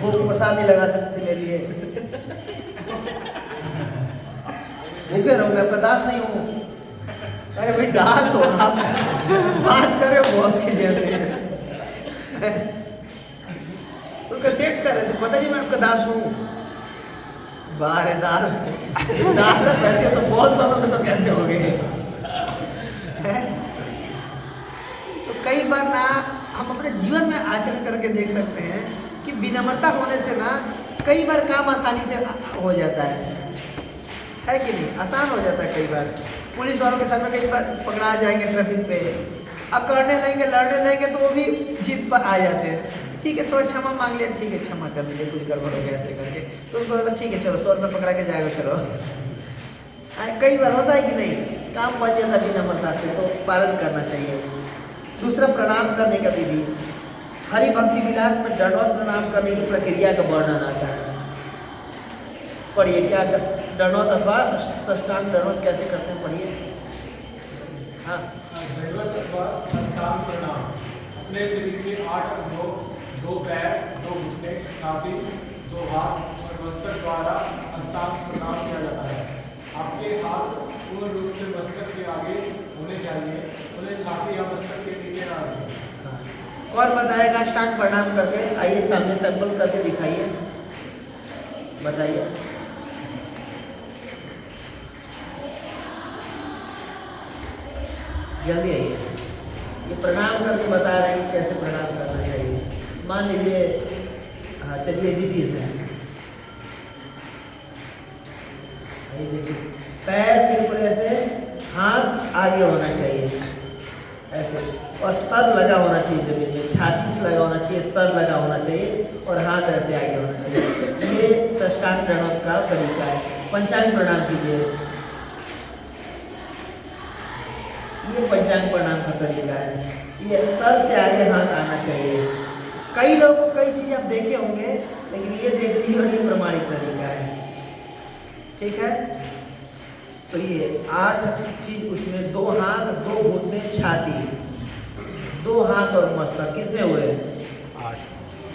वो प्रसाद नहीं लगा सकते मेरे लिए, वो कह रहा हूँ मैं आपका दास नहीं हूँ। अरे भाई दास हो आप, बात करे बॉस के जैसे। तो कैसेट कर रहे थे, पता नहीं मैं आपका दास हूँ। बारे दास पैसे तो बहुत सालों में तो कैसे हो गए। तो कई बार ना हम अपने जीवन में आचरण करके देख सकते हैं कि विनम्रता होने से ना कई बार काम आसानी से हो जाता है कि नहीं? आसान हो जाता है। कई बार पुलिस वालों के सामने कई बार पकड़ा जाएंगे ट्रैफिक पे, अकड़ने लेंगे, लड़ने लेंगे, तो वो भी जीत पर आ जाते हैं। ठीक है, थोड़ा क्षमा मांग लिया, ठीक है क्षमा कर दीजिए, कुछ गड़बड़ हो गया ऐसे करके, तो उसको लगा ठीक है चलो 100 रुपये पकड़ा के जाएगा चलो। कई बार होता है कि नहीं, काम बच जाता है विनम्रता से, तो पालन करना चाहिए। दूसरा, प्रणाम करने का विधि। हरि भक्ति विलास में दंडवत प्रणाम करने की प्रक्रिया का वर्णन आता है। पढ़िए, क्या दंडवत अथवा साष्टांग दंडवत कैसे करते हैं, पढ़िए। हाँ, दंडवत अथवा साष्टांग प्रणाम अपने शरीर के 8 अंगों, 2 पैर, 2 घुटने, छाती, 2 हाथ और मस्तक द्वारा साष्टांग प्रणाम किया जाता है। आपके हाथ पूर्ण रूप से मस्तक के आगे होने चाहिए, उन्हें छाती या मस्तक के नीचे ना रखें। कौन बताएगा अष्टांग प्रणाम करके? आइए सामने सैंपल करके दिखाइए, बताइए। जल्दी आइए, ये प्रणाम करके बता रहे हैं कैसे प्रणाम करना चाहिए। मान लीजिए, हाँ चलिए डीटीज है, देखिए पैर बिल्कुल ऐसे, हाथ आगे होना चाहिए ऐसे, और सर लगा होना चाहिए जमीन में, छाती से लगा होना चाहिए, सर लगा होना चाहिए और हाथ ऐसे आगे होना चाहिए। ये साष्टांग प्रणाम का तरीका है। पंचांग प्रणाम कीजिए, ये पंचांग प्रणाम का तरीका है। ये सर से आगे हाथ आना चाहिए। कई लोग कई चीज़ आप देखे होंगे, लेकिन ये देख लीजिए और ये प्रमाणित तरीका है, ठीक है। तो ये 8 चीज, उसमें 2 हाथ, 2 घुटने, छाती, 2 हाथ और मस्तक, कितने हुए?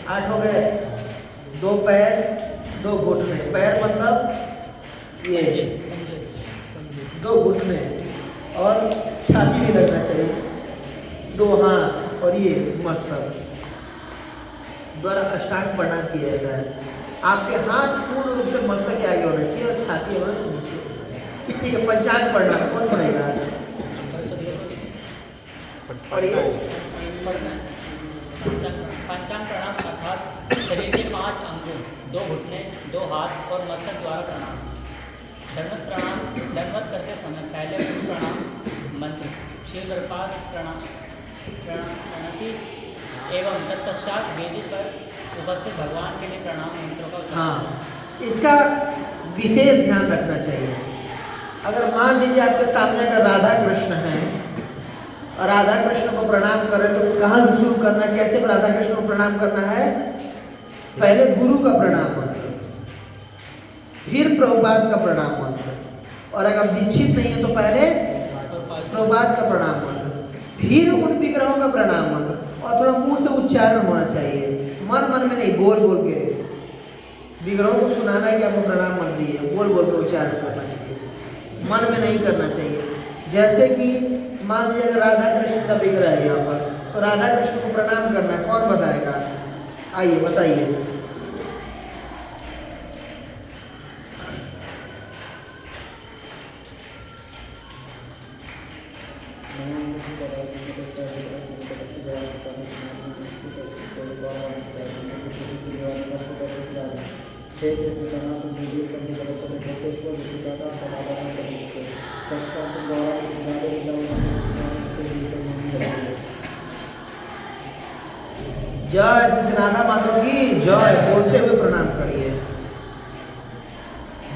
8 हो गए। 2 पैर, 2 घुटने, पैर मतलब ये 2 घुटने और छाती भी लगना चाहिए, 2 हाथ और ये मस्तक द्वारा अष्टांग प्रणाम किया जाता है। आपके हाथ पूर्ण रूप से मस्तक के आगे होना चाहिए और छाती और नीचे, ठीक है। पंचांग प्रणाम कौन पढ़ेगा? पढ़िए। पंचांग प्रणाम अर्थात शरीर के 5 अंगों, 2 घुटने, 2 हाथ और मस्तक द्वारा प्रणाम। दंडवत प्रणाम, दंडवत करते समय पहले गुरु प्रणाम मंत्र, शिव प्रणाम प्रणति एवं तत्पश्चात वेदी पर उपस्थित भगवान के लिए प्रणाम मंत्रों का उच्चारण हाँ, इसका विशेष ध्यान रखना चाहिए। अगर मान लीजिए आपके सामने अगर राधा कृष्ण हैं और राधा कृष्ण को प्रणाम करें तो कहाँ से शुरू करना है, कैसे राधा कृष्ण को प्रणाम करना है? पहले गुरु का प्रणाम मंत्र, फिर प्रभुपाद का प्रणाम मंत्र, और अगर दीक्षित नहीं है तो पहले प्रभुपाद का प्रणाम मंत्र, फिर उन विग्रहों का प्रणाम मंत्र, और थोड़ा मुंह से उच्चारण होना चाहिए, मन मन में नहीं, बोल बोल के विग्रहों को सुनाना है कि आपको प्रणाम मंत्री है, बोल बोल के उच्चारण करना चाहिए, मन में नहीं करना चाहिए। जैसे कि मान लीजिए अगर राधा कृष्ण का विग्रह है यहाँ पर, तो राधा कृष्ण को प्रणाम करना है, कौन बताएगा? आइए बताइए। जय श्री राधा माधव की जय बोलते हुए प्रणाम करिए,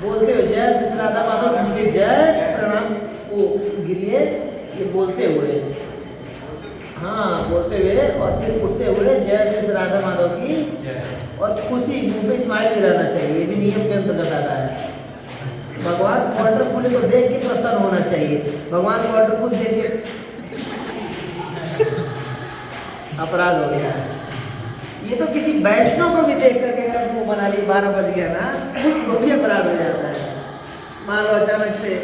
बोलते हुए जय श्री राधा माधव की जय, प्रणाम को गिरिए, ये बोलते हुए, हाँ बोलते हुए, और फिर उठते हुए जय श्री राधा माधव की, और खुशी मुंह पे स्माइल गिराना चाहिए, ये भी नियम के अंतर्गत आता है। भगवान वाटरफुल को देख के प्रसन्न होना चाहिए, भगवान वाटरफुल देख के अपराध हो गया है। ये तो किसी वैष्णव को भी देख करके अगर मुंह बना ली 12 बज गया ना तो भी अपराध हो जाता है। मान लो अचानक से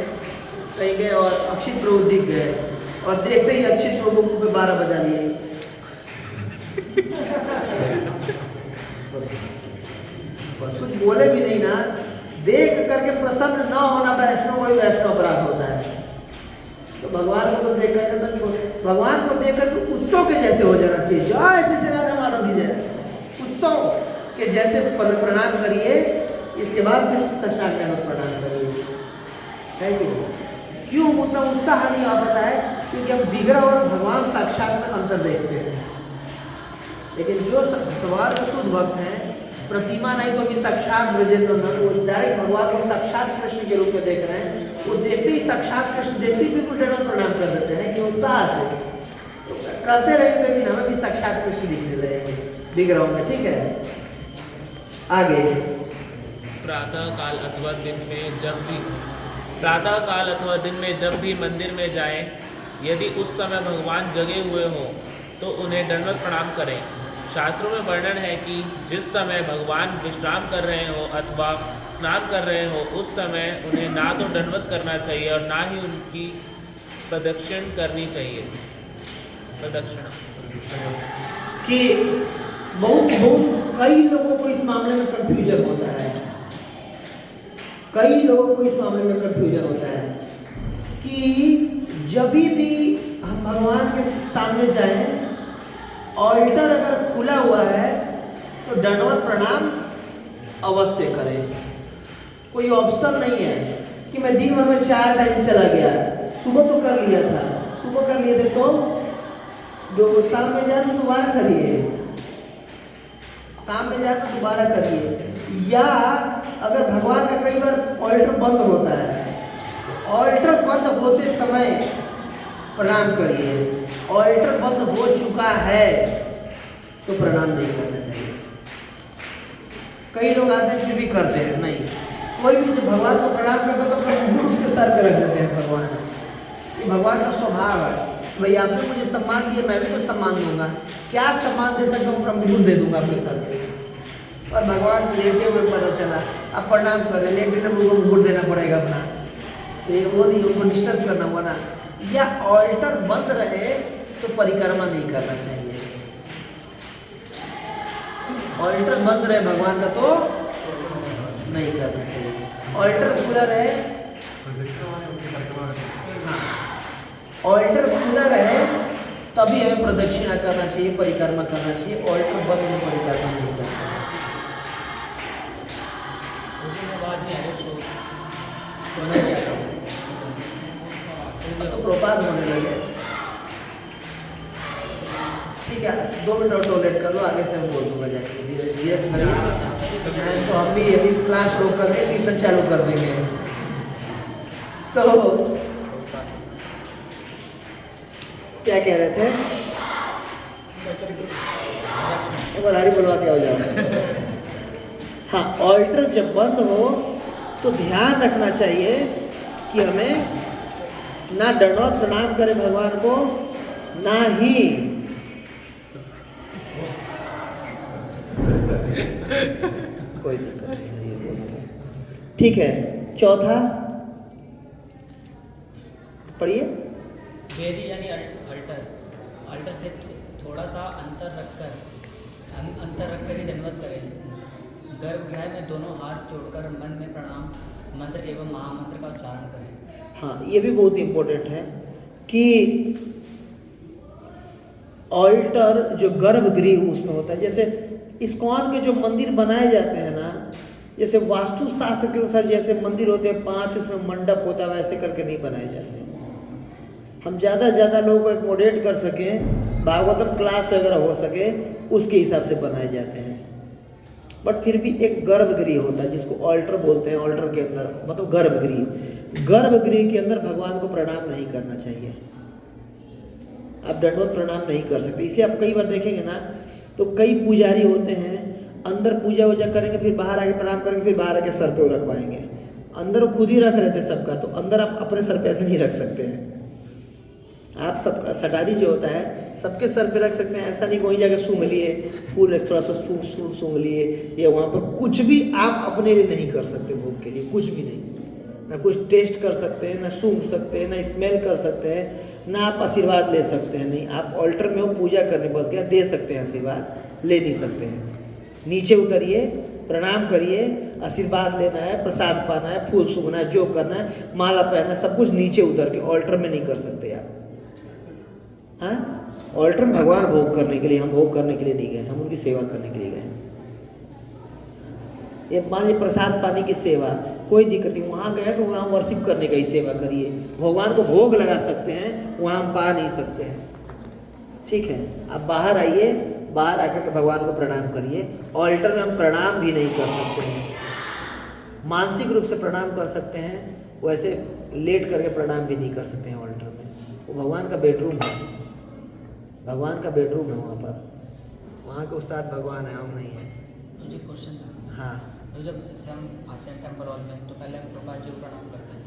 कहीं गए और अक्षित प्रभु दिख गए और देखते ही अक्षित प्रभु मुंह पे 12 बजा दिए, कुछ बोले भी नहीं ना, देख करके प्रसन्न न होना वैष्णव कोई वैष्णव अपराध होता है। तो भगवान को तो देख करके तो भगवान को देख करके उत्सव के जैसे हो जाना चाहिए, जय श्री राधा माधव की जय, उत्सव के जैसे प्रणाम करिए, इसके बाद फिर साष्टांग दंडवत प्रणाम करिए, है कि नहीं? क्यों उतना उत्साह नहीं आ पाता है? क्योंकि हम विग्रह और भगवान साक्षात में अंतर देखते हैं। लेकिन जो सवाल शुद्ध भक्त हैं, प्रतिमा नहीं तो भी साक्षात ब्रजेंद्र नंदन, वो डायरेक्ट भगवान को साक्षात कृष्ण के रूप में देख रहे हैं, वो देखते ही साक्षात कृष्ण देखते ही बिल्कुल दंडवत प्रणाम कर देते हैं कि उत्साह से तो करते रहेंगे, लेकिन हमें भी साक्षात कृष्ण दिखने लगेंगे विग्रहों में, ठीक है? आगे प्रातः काल अथवा दिन में जब भी मंदिर में जाएं, यदि उस समय भगवान जगे हुए हो तो उन्हें दंडवत प्रणाम करें। शास्त्रों में वर्णन है कि जिस समय भगवान विश्राम कर रहे हो अथवा स्नान कर रहे हो, उस समय उन्हें ना तो दंडवत करना चाहिए और ना ही उनकी प्रदक्षिण करनी चाहिए। प्रदक्षिणा कि बहुत कई लोगों को इस मामले में कंफ्यूजन होता है, कई लोगों को इस मामले में कंफ्यूजन होता है कि जब भी हम भगवान के सामने जाएं, ऑल्टर अगर खुला हुआ है तो दंडवत प्रणाम अवश्य करें। कोई ऑप्शन नहीं है कि मैं दिन भर में 4 टाइम चला गया, सुबह तो कर लिया था, सुबह कर लिए थे तो शाम में जाए तो दोबारा करिए, शाम में जाए तो दोबारा करिए। या अगर भगवान का कई बार ऑल्टर बंद होता है, ऑल्टर बंद होते समय प्रणाम करिए, ऑल्टर बंद हो चुका है तो प्रणाम नहीं करना चाहिए। कई लोग आते हैं फिर भी करते हैं, नहीं, कोई भी जब भगवान को प्रणाम करता है तो अपना मुंह उसके सर पे रख देते हैं भगवान, ये भगवान का स्वभाव है। भाई आपने मुझे सम्मान दिया, मैं भी तो सम्मान दूंगा, क्या सम्मान दे सकता हूँ? प्रभु दे दूंगा अपने सर पे। और भगवान लेटे हुए पता चला, अब प्रणाम करें, लेटे उनको मुकुट देना पड़ेगा अपना, तो ये वो नहीं, उनको डिस्टर्ब करना हुआ ना। या ऑल्टर बंद रहे तो परिक्रमा नहीं करना चाहिए, ऑल्टर बंद रहे भगवान का तो नहीं करना चाहिए, ऑल्टर खुला रहे, हाँ, ऑल्टर खुला रहे तभी हमें प्रदक्षिणा करना चाहिए, परिक्रमा करना चाहिए, ऑल्टर बंद में परिक्रमा नहीं करना चाहिए। आवाज नहीं आ रही, तो प्रोपाद होने लगे, ठीक है, 2 मिनट और टॉयलेट कर लो, आगे से मैं बोल दूंगा जाके धीरे धीरे से करिए, तो हम भी अभी क्लास रोक कर कीर्तन चालू कर देंगे। तो क्या कह रहे थे? एक बार हरी बुलवा के आ जाओ। हाँ, ऑल्टर जब बंद हो तो ध्यान रखना चाहिए कि हमें ना दंडवत प्रणाम करें भगवान को, ना ही कोई दिक्कत नहीं। ठीक है, चौथा पढ़िए। वेदी यानी अल्टर, अल्टर से थोड़ा सा अंतर रखकर ही दंडवत करें। गर्भगृह में दोनों हाथ जोड़कर मन में प्रणाम मंत्र एवं महामंत्र का उच्चारण करें। हाँ, ये भी बहुत इम्पोर्टेंट है कि ऑल्टर जो गर्भगृह उसमें होता है, जैसे इस्कॉन के जो मंदिर बनाए जाते हैं ना, जैसे वास्तुशास्त्र के अनुसार जैसे मंदिर होते हैं 5 उसमें मंडप होता है, वैसे करके नहीं बनाए जाते। हम ज़्यादा से ज़्यादा लोगों को एकमोडेट कर सकें, भागवतम क्लास वगैरह हो सके, उसके हिसाब से बनाए जाते हैं। बट फिर भी एक गर्भगृह होता है जिसको ऑल्टर बोलते हैं। ऑल्टर के अंदर मतलब गर्भगृह के अंदर भगवान को प्रणाम नहीं करना चाहिए। आप दंडवत प्रणाम नहीं कर सकते। इसलिए आप कई बार देखेंगे ना, तो कई पुजारी होते हैं अंदर पूजा वूजा करेंगे, फिर बाहर आके प्रणाम करेंगे, फिर बाहर आके सर पे वो रखवाएंगे। अंदर वो खुद ही रख रहे थे सबका, तो अंदर आप अपने सर पे ऐसे नहीं रख सकते हैं। आप सबका सटारी जो होता है सबके सर पे रख सकते हैं, ऐसा नहीं वहीं जाके सूंघ लिए, फूल थोड़ा सा सूंघ लिए, या वहाँ पर कुछ भी आप अपने लिए नहीं कर सकते। भोग के लिए कुछ भी नहीं, ना कुछ टेस्ट कर सकते हैं, ना सूंघ सकते हैं, ना स्मेल कर सकते हैं, ना आप आशीर्वाद ले सकते हैं। नहीं, आप ऑल्टर में हो पूजा करने बस गया, दे सकते हैं आशीर्वाद, ले नहीं सकते हैं। नीचे उतरिए, प्रणाम करिए, आशीर्वाद लेना है, प्रसाद पाना है, फूल सूंघना है, जो करना है, माला पहनना है, सब कुछ नीचे उतर के, ऑल्टर में नहीं कर सकते आप। हाँ, ऑल्टर में भगवान भोग करने के लिए, हम भोग करने के लिए नहीं गए, हम उनकी सेवा करने के लिए गए। ये मान लीजिए प्रसाद पानी की सेवा, कोई दिक्कत नहीं, वहाँ गए तो वहाँ वर्शिप करने का ही सेवा करिए। भगवान को भोग लगा सकते हैं, वहाँ हम पा नहीं सकते हैं। ठीक है, आप बाहर आइए, बाहर आकर के भगवान को प्रणाम करिए। ऑल्टर में हम प्रणाम भी नहीं कर सकते हैं। मानसिक रूप से प्रणाम कर सकते हैं, वैसे लेट करके प्रणाम भी नहीं कर सकते हैं ऑल्टर में। वो भगवान का बेडरूम है, भगवान का बेडरूम है वहाँ पर, वहाँ के उस्ताद भगवान है, हम नहीं हैं। मुझे क्वेश्चन था। हाँ, तो जब जैसे हम आते हैं टेम्पल हॉल में, तो पहले हम प्रभुपाद जी को प्रणाम करते हैं,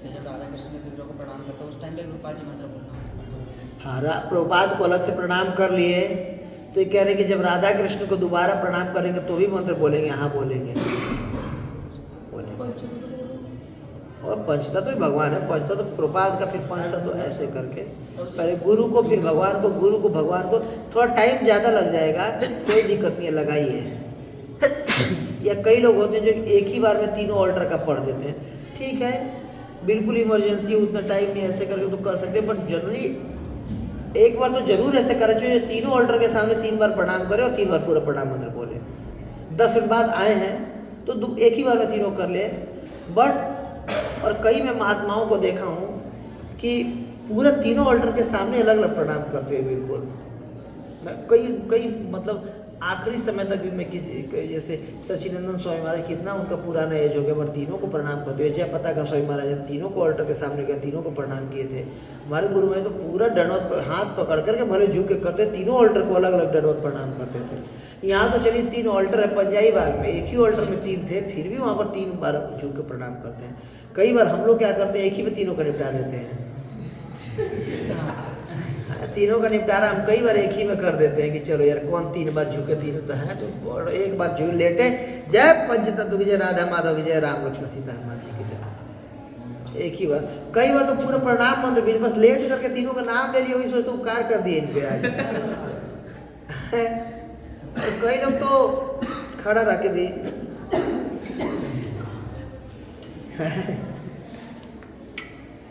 फिर जब राधा कृष्ण के विग्रह को प्रणाम करते हैं, उस टाइम पे प्रभुपाद जी मंत्र बोलना होता है। हाँ, प्रभुपाद को अलग से प्रणाम कर लिए, तो ये कह रहे हैं कि जब राधा कृष्ण को दोबारा प्रणाम करेंगे तो भी मंत्र बोलेंगे। हाँ बोलेंगे, और पंचता तो भगवान है, पंचता तो प्रभुपाद का, फिर पंचता तो ऐसे करके पहले गुरु को, फिर भगवान को, गुरु को भगवान को। थोड़ा टाइम ज़्यादा लग जाएगा, कोई दिक्कत नहीं है, लगाइए। या कई लोग होते हैं जो एक ही बार में तीनों ऑल्टर का पढ़ देते हैं, ठीक है, बिल्कुल इमरजेंसी, उतना टाइम नहीं, ऐसे करके तो कर सकते हैं। बट जनरली एक बार तो जरूर ऐसे करना चाहिए, तीनों ऑल्टर के सामने 3 बार प्रणाम करें और 3 बार पूरा प्रणाम मंत्र बोले। 10 मिनट बाद आए हैं तो एक ही बार में तीनों कर ले। बट और कई मैं महात्माओं को देखा हूँ कि पूरा तीनों ऑल्टर के सामने अलग अलग प्रणाम करते हैं। बिल्कुल कई मतलब आखिरी समय तक भी मैं किसी, जैसे सच्चिदानंद स्वामी महाराज, कितना उनका पुराना एज हो गया, पर तीनों को प्रणाम करते हुए। जयपता का स्वामी महाराज तीनों को ऑल्टर के सामने गए, तीनों को प्रणाम किए थे। हमारे गुरु में तो पूरा दंडवत हाथ पकड़ करके भले झुक के करते, तीनों ऑल्टर को अलग अलग दंडवत प्रणाम करते थे। यहाँ तो चलिए 3 ऑल्टर है, पंजाई बाग में एक ही ऑल्टर में 3 थे, फिर भी वहाँ पर 3 बार झुक के प्रणाम करते हैं। कई बार हम लोग क्या करते हैं, एक ही में तीनों का निपटा देते हैं। तीनों का निपटारा हम कई बार एक ही में कर देते हैं कि चलो यार कौन 3 बार झुके, तीनों तो हैं तो एक बार झुक लेटे, जय पंचतत्व की जय, राधा माधव की जय, राम लक्ष्मण सीता हनुमान जी की जय, एक ही बार। कई बार तो पूरा प्रणाम मंत्र भी बस लेट करके तीनों का नाम ले लिया, वही सोचते उपकार कर दिए इन पे आज। तो कई लोग तो खड़ा रह के भी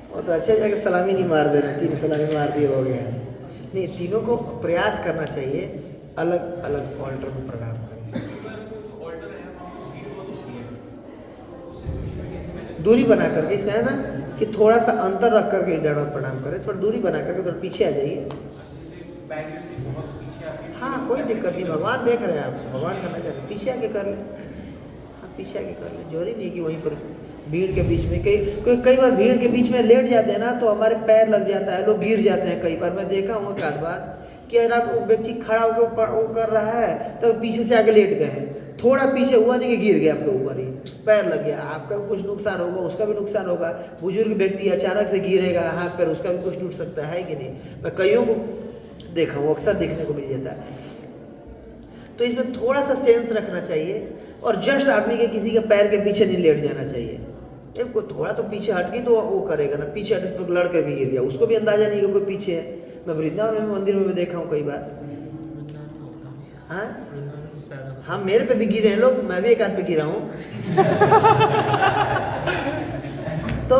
वो तो अच्छे जाके सलामी नहीं मार देना, 3 सलामी मार दिए हो गया। नहीं, तीनों को प्रयास करना चाहिए अलग अलग ऑल्टर में प्रणाम करने। दूरी बना करके, इसका है ना कि थोड़ा सा अंतर रख करके दंडवत प्रणाम करें, थोड़ा दूरी बना करके थोड़ा पीछे आ जाइए। बैरियर से बहुत पीछे आके हाँ कोई दिक्कत नहीं, भगवान देख रहे हैं आप, भगवान करना चाहते हैं, पीछे आके कर ले। हाँ पीछे आके कर ले, जरूरी नहीं कि वहीं पर भीड़ के बीच में। कई बार भीड़ के बीच में लेट जाते हैं ना तो हमारे पैर लग जाता है, लोग गिर जाते हैं। कई बार मैं देखा हूँ एक आध बार कि अगर आप वो व्यक्ति खड़ा होकर वो कर रहा है तो पीछे से आके लेट गए हैं, थोड़ा पीछे हुआ नहीं कि गिर गया आपके ऊपर ही, पैर लग गया, आपका भी कुछ नुकसान होगा, उसका भी नुकसान होगा। बुजुर्ग व्यक्ति अचानक से गिरेगा, हाथ पैर उसका भी कुछ टूट सकता है कि नहीं। मैं कईयों को देखा हूँ, अक्सर देखने को मिल जाता है। तो इसमें थोड़ा सा सेंस रखना चाहिए और जस्ट आदमी के किसी के पैर के पीछे नहीं लेट जाना चाहिए। एक को थोड़ा तो पीछे हट गई तो वो करेगा ना, पीछे हट तो लड़ करके गिर गया, उसको भी अंदाजा नहीं कि कोई पीछे है। मैं वृंदावन में मंदिर में देखा हूँ कई बार। हाँ हाँ मेरे पे भी गिरे हैं लोग, मैं भी एक आध पे गिरा हूँ। तो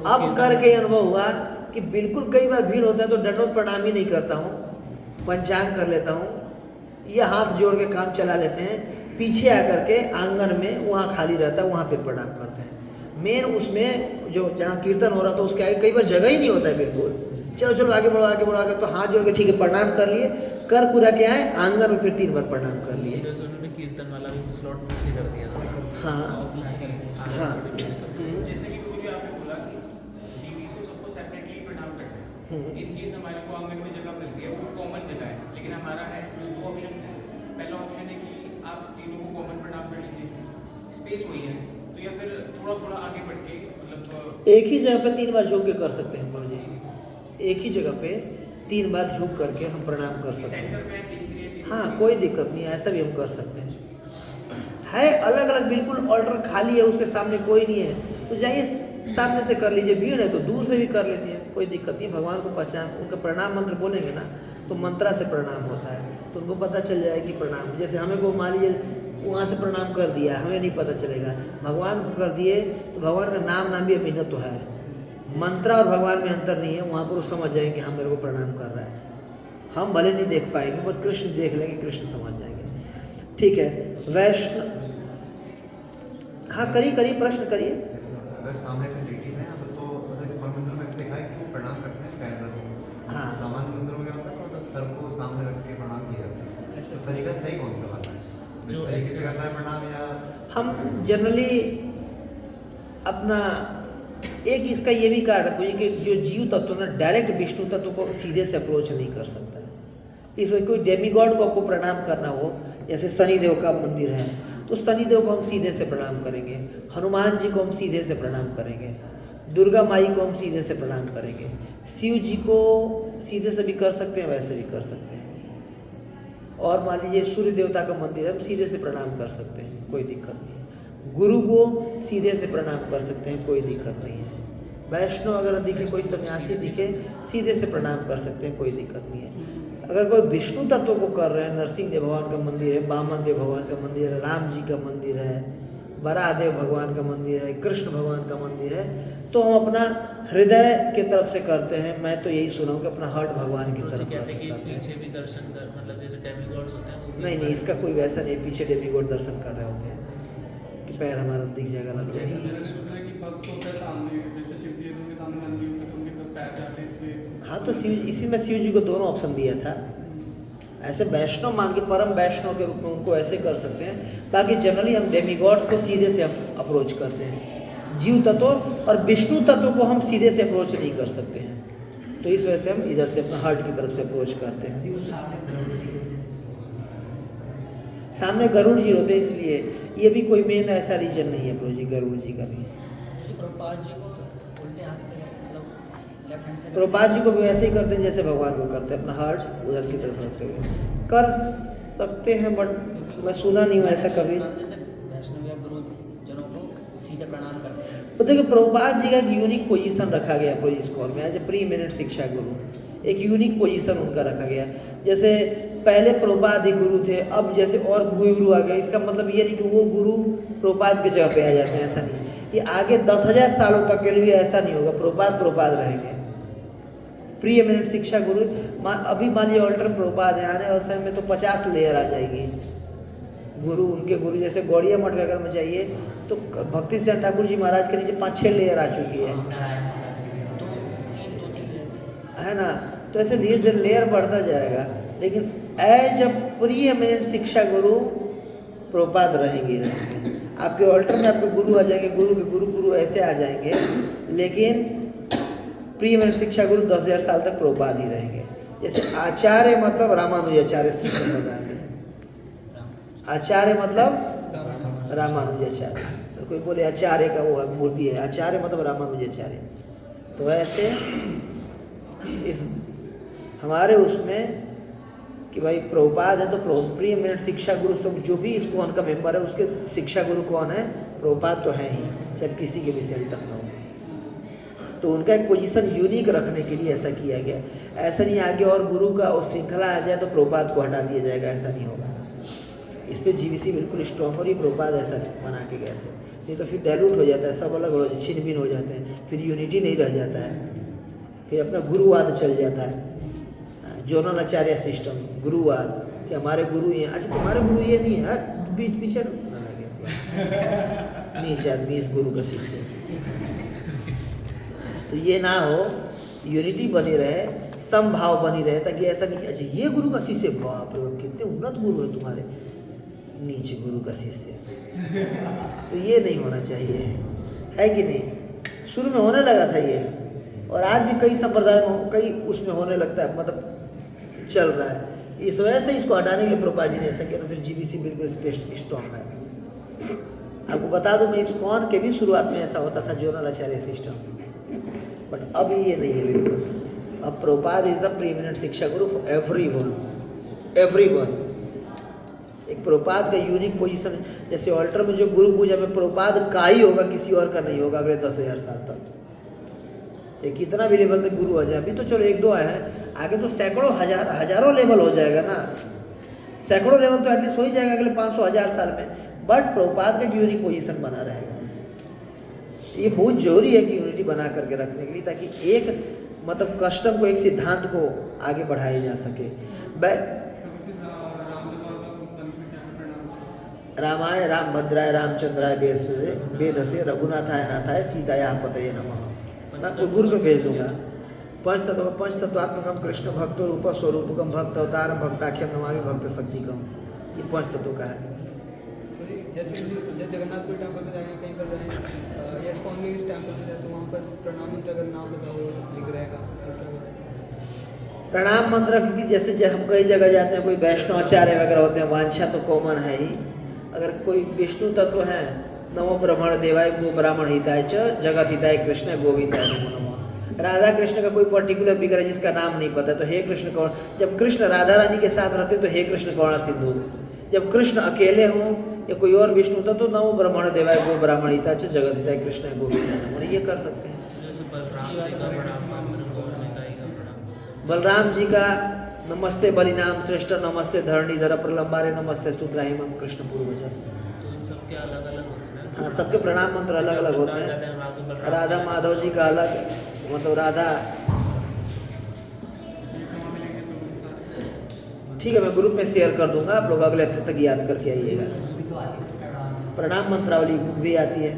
अब करके अनुभव हुआ कि बिल्कुल कई बार भीड़ होता है तो दंडवत प्रणाम ही नहीं करता हूँ, पंचांग कर लेता हूँ या हाथ जोड़ के काम चला लेते हैं। पीछे आकर के आंगन में वहाँ खाली रहता है, वहाँ पे प्रणाम करते हैं। मेन उसमें जो जहाँ कीर्तन हो रहा था उसके आगे कई बार जगह ही नहीं होता है बिल्कुल, चलो चलो आगे बढ़ो आगे बढ़ो आगे, तो हाथ जोड़ के ठीक है प्रणाम कर लिए, कर पूरा के आए आंगन में, फिर 3 बार प्रणाम कर लिए। उन्होंने कीर्तन वाला भी स्लॉट पीछे कर दिया। हाँ हाँ जैसे कि मुझे आपने बोला कि डीवीसी सबको सेपरेटली प्रणाम करते हैं। इन केस हमारे को आंगन में जगह मिल गई है, वो कॉमन जगह है, लेकिन हमारा है 2 ऑप्शन है। पहला ऑप्शन है कि आप तीनों को कॉमन प्रणाम कर लीजिए, स्पेस हुई है, तो या फिर थोड़ा थोड़ा आगे बढ़ के मतलब एक ही जगह पे 3 बार झुक के कर सकते हैं प्रभु जी, एक ही जगह पे 3 बार झुक करके हम प्रणाम कर सकते हैं। हाँ कोई दिक्कत नहीं, ऐसा भी हम कर सकते हैं। है अलग अलग बिल्कुल ऑल्टर खाली है, उसके सामने कोई नहीं है तो जाइए सामने से कर लीजिए, भीड़ है तो दूर से भी कर लेती है, कोई दिक्कत नहीं। भगवान को पहचान, उनका प्रणाम मंत्र बोलेंगे ना तो मंत्रा से प्रणाम होता है, तो उनको पता चल जाएगा कि प्रणाम। जैसे हमें को मान लीजिए वहाँ से प्रणाम कर दिया, हमें नहीं पता चलेगा, भगवान को कर दिए तो भगवान का नाम भी अभिन्न तो है, मंत्रा और भगवान में अंतर नहीं है। वहाँ पर वो समझ जाएंगे कि हाँ मेरे को प्रणाम कर रहा है। हम भले नहीं देख पाएंगे पर कृष्ण देख लेंगे, कृष्ण समझ जाएंगे। ठीक है वैष्णव, हाँ करिए प्रश्न करिए। अगर सामने से लेडीज हैं तो मतलब इस मंदिर में देखा है कि वो प्रणाम करते हैं पैर। हाँ सामान्य मंदिरों में क्या होता है मतलब सर को सामने रख के प्रणाम किया जाता है, तो तरीका सही कौन सा वाला है? जो तरीके से करना है प्रणाम, या हम जनरली अपना एक इसका ये भी कारण है कि जो जीव तत्व ना डायरेक्ट विष्णु तत्व को सीधे से अप्रोच नहीं कर सकता है। इसमें कोई डेमीगॉड को आपको प्रणाम करना हो, जैसे शनिदेव का मंदिर है तो शनिदेव को हम सीधे से प्रणाम करेंगे, हनुमान जी को हम सीधे से प्रणाम करेंगे, दुर्गा माई को हम सीधे से प्रणाम करेंगे, शिव जी को सीधे से भी कर सकते हैं, वैसे भी कर सकते हैं। और मान लीजिए सूर्य देवता का मंदिर है, हम सीधे से प्रणाम कर सकते हैं, कोई दिक्कत नहीं है। गुरु को सीधे से प्रणाम कर सकते हैं, कोई दिक्कत नहीं है। वैष्णव अगर दिखे, कोई सन्यासी दिखे, सीधे से प्रणाम कर सकते हैं, कोई दिक्कत नहीं है। अगर कोई विष्णु तत्व को कर रहे हैं, नरसिंह देव भगवान का मंदिर है, वामन देव भगवान का मंदिर है, राम जी का मंदिर है, वराहदेव भगवान का मंदिर है, कृष्ण भगवान का मंदिर है, तो हम अपना हृदय की तरफ से करते हैं। मैं तो यही सुना हूँ कि अपना हार्ट भगवान की तरफ कहते हैं कि पीछे भी दर्शन कर, मतलब जैसे डेमीगॉड्स होते हैं वो नहीं, इसका कोई वैसा नहीं, पीछे डेमीगॉड दर्शन कर रहे होते हैं कि पैर हमारा दिख जाएगा, लग जाएगा। मैंने सुना है कि भक्त होता है सामने, जैसे शिव जी उनके सामने नंदी होते हैं तो उनके पैर जाते हैं, इसलिए हाँ तो इसी में शिव जी को दोनों ऑप्शन दिया था। ऐसे वैष्णव मान के परम वैष्णव के रूप में उनको ऐसे कर सकते हैं, बाकी जनरली हम डेमीगॉड्स को सीधे से हम अप्रोच करते हैं, जीव तत्व और विष्णु तत्व को हम सीधे से अप्रोच नहीं कर सकते हैं, तो इस वजह से हम इधर से अपना हार्ट की तरफ से अप्रोच करते हैं। सामने गरुड़ जी होते हैं, इसलिए ये भी कोई मेन ऐसा रीजन नहीं है प्रभु जी, गरुड़ जी का भी। प्रभुपाद जी को उल्टे हाथ से मतलब लेफ्ट हैंड से प्रभुपाद जी को भी वैसे ही करते हैं जैसे भगवान को करते हैं, अपना हार्ट उधर की तरफ रखते हुए कर सकते हैं, बट मैं सुना नहीं हूँ ऐसा कभी। वैष्णव या गुरु जनों को सीधे प्रणाम करते हैं। तो देखिए प्रभुपाद जी का एक यूनिक पोजीशन रखा गया है स्कॉल में, एज ए प्री एमिनेंट शिक्षा गुरु, एक यूनिक पोजीशन उनका रखा गया। जैसे पहले प्रभुपाद ही गुरु थे, अब जैसे और गुरु आ गए, इसका मतलब ये नहीं कि वो गुरु प्रभुपाद की जगह पे आ जाते हैं, ऐसा नहीं। ये आगे 10,000 सालों तक के लिए ऐसा नहीं होगा, प्रभुपाद रहेंगे प्री एमिनेंट शिक्षा गुरु। अभी मान लीजिए ऑल्टर प्रभुपाद है, आने वाले समय में तो 50 लेयर आ जाएगी गुरु, उनके गुरु। जैसे गौड़िया मठ अगर में जाइए तो भक्ति सिंह ठाकुर जी महाराज के नीचे 5-6 लेयर आ चुकी है ना। तो ऐसे धीरे धीरे लेयर बढ़ता जाएगा, लेकिन एज अ प्री एमिनेंट शिक्षा गुरु प्रभुपाद रहेंगे। आपके ऑल्टर में आपके गुरु आ जाएंगे, गुरु के गुरु गुरु ऐसे आ जाएंगे, लेकिन प्री एमिनेंट शिक्षा गुरु 10,000 साल तक प्रभुपाद ही रहेंगे। जैसे आचार्य मतलब रामानुजाचार्य सिस्टम बताते हैं, आचार्य मतलब रामानुजाचार्य। तो कोई बोले आचार्य का वो मूर्ति है, आचार्य मतलब रामानुजाचार्य। तो ऐसे इस हमारे उसमें कि भाई प्रभुपाद है तो प्री एमिनेंट शिक्षा गुरु सब जो भी इसको उनका मेंबर है उसके शिक्षा गुरु कौन है? प्रभुपाद तो है ही, चाहे किसी के भी सेंटर में हो। तो उनका एक पोजीशन यूनिक रखने के लिए ऐसा किया गया। ऐसा नहीं आगे और गुरु का और श्रृंखला आ जाए तो प्रभुपाद को हटा दिया जाएगा, ऐसा नहीं होगा। इस पर जीवीसी बिल्कुल स्ट्रॉन्ग, और ही प्रभुपाद ऐसा बना के गए थे। नहीं तो फिर डायलूट हो जाता है, सब अलग हो जाते, छिन्न भिन्न हो जाते हैं, फिर यूनिटी नहीं रह जाता है, फिर अपना गुरुवाद चल जाता है, जोनल आचार्य सिस्टम, गुरुवाद कि हमारे गुरु ये, अच्छा तुम्हारे गुरु ये नहीं है, बीच पीछे नीच आदमी इस गुरु का शिष्य। तो ये ना हो, यूनिटी बनी रहे, समभाव बनी रहे, ताकि ऐसा नहीं अच्छा ये गुरु का शिष्य, बाप रे कितने उन्नत गुरु है तुम्हारे, नीचे गुरु का शिष्य। तो ये नहीं होना चाहिए, है कि नहीं? शुरू में होने लगा था ये, और आज भी कई संप्रदाय में कई उसमें होने लगता है, मतलब चल रहा है। इस वजह से इसको हटाने के लिए प्रभुपाद जी ने ऐसा किया, तो फिर जीबीसी बिल्कुल स्ट्रॉन्ग है। आपको बता दूं, मैं इस्कॉन के भी शुरुआत में ऐसा होता था, जोनल आचार्य सिस्टम, बट अब ये नहीं है बिल्कुल। अब Prabhupada is the pre eminent शिक्षा गुरु फॉर एवरीवन। एक प्रभुपाद का यूनिक पोजीशन, जैसे ऑल्टर में जो गुरु पूजा में प्रभुपाद का ही होगा, किसी और का नहीं होगा अगले 10,000 साल तक। ये कितना भी लेवल तक गुरु आ जाए, अभी तो चलो 1-2 आए हैं, आगे तो सैकड़ों हजारों लेवल हो जाएगा ना, सैकड़ों लेवल तो एटलीस्ट हो ही जाएगा अगले 500,000 साल में। बट प्रभुपाद का यूनिक पोजीशन बना रहेगा। ये बहुत जरूरी है कि यूनिटी बना करके रखने के लिए, ताकि एक मतलब कस्टम को, एक सिद्धांत को आगे बढ़ाया जा सके। रामाय रामभद्राय रामचंद्राय वेद से रघुनाथाय नाथाय सीताया पतये नमः। मैं गुरु में भेज दूंगा। पंचतत्वात्मकम कृष्ण भक्त रूप स्वरूपकम भक्त अवतारम भक्ताख्यम नमामि भक्त शक्तिकम। ये 5 तत्वों का है। जैसे जगन्नाथपुर टेम्पल में जाएंगे, कहीं पर जाएंगे, या इस्कॉन के टेम्पल में जाए तो वहाँ पर प्रणाम मंत्र अगर नाम बताओ लिख रहेगा तो क्या होगा? प्रणाम मंत्र, क्योंकि जैसे हम कई जगह जाते हैं, कोई वैष्णवाचार्य वगैरह होते हैं, वांछा तो कॉमन है ही। अगर कोई विष्णु तत्व है, नमो ब्रह्मण देवाय गो ब्राह्मण हिताय च जगत हिताय कृष्ण गोविंदाय नमो नमः। राधा कृष्ण का कोई पर्टिकुलर फिगर है जिसका नाम नहीं पता, तो हे कृष्ण कौन। जब कृष्ण राधा रानी के साथ रहते तो हे कृष्ण कौन सिंधु। जब कृष्ण अकेले हों या कोई और विष्णु था तो नमो ब्रह्मण देवाय गो ब्राह्मण हिताय च जगत हिताय कृष्ण गोविंदाय नमो। ये कर सकते हैं। बलराम जी का नमस्ते बलिनाम श्रेष्ठ, नमस्ते धरणीधर प्रलंबारे, नमस्ते सुद्राहिमं कृष्ण पूर्वज। तो इन सबके अलग-अलग होते हैं। हाँ, सबके प्रणाम मंत्र अलग अलग होते हैं। राधा माधव जी का अलग, मतलब राधा, ठीक है मैं ग्रुप में शेयर कर दूंगा, आप लोग अगले हफ्ते तक याद करके आइएगा। प्रणाम मंत्रावली बुक भी आती है।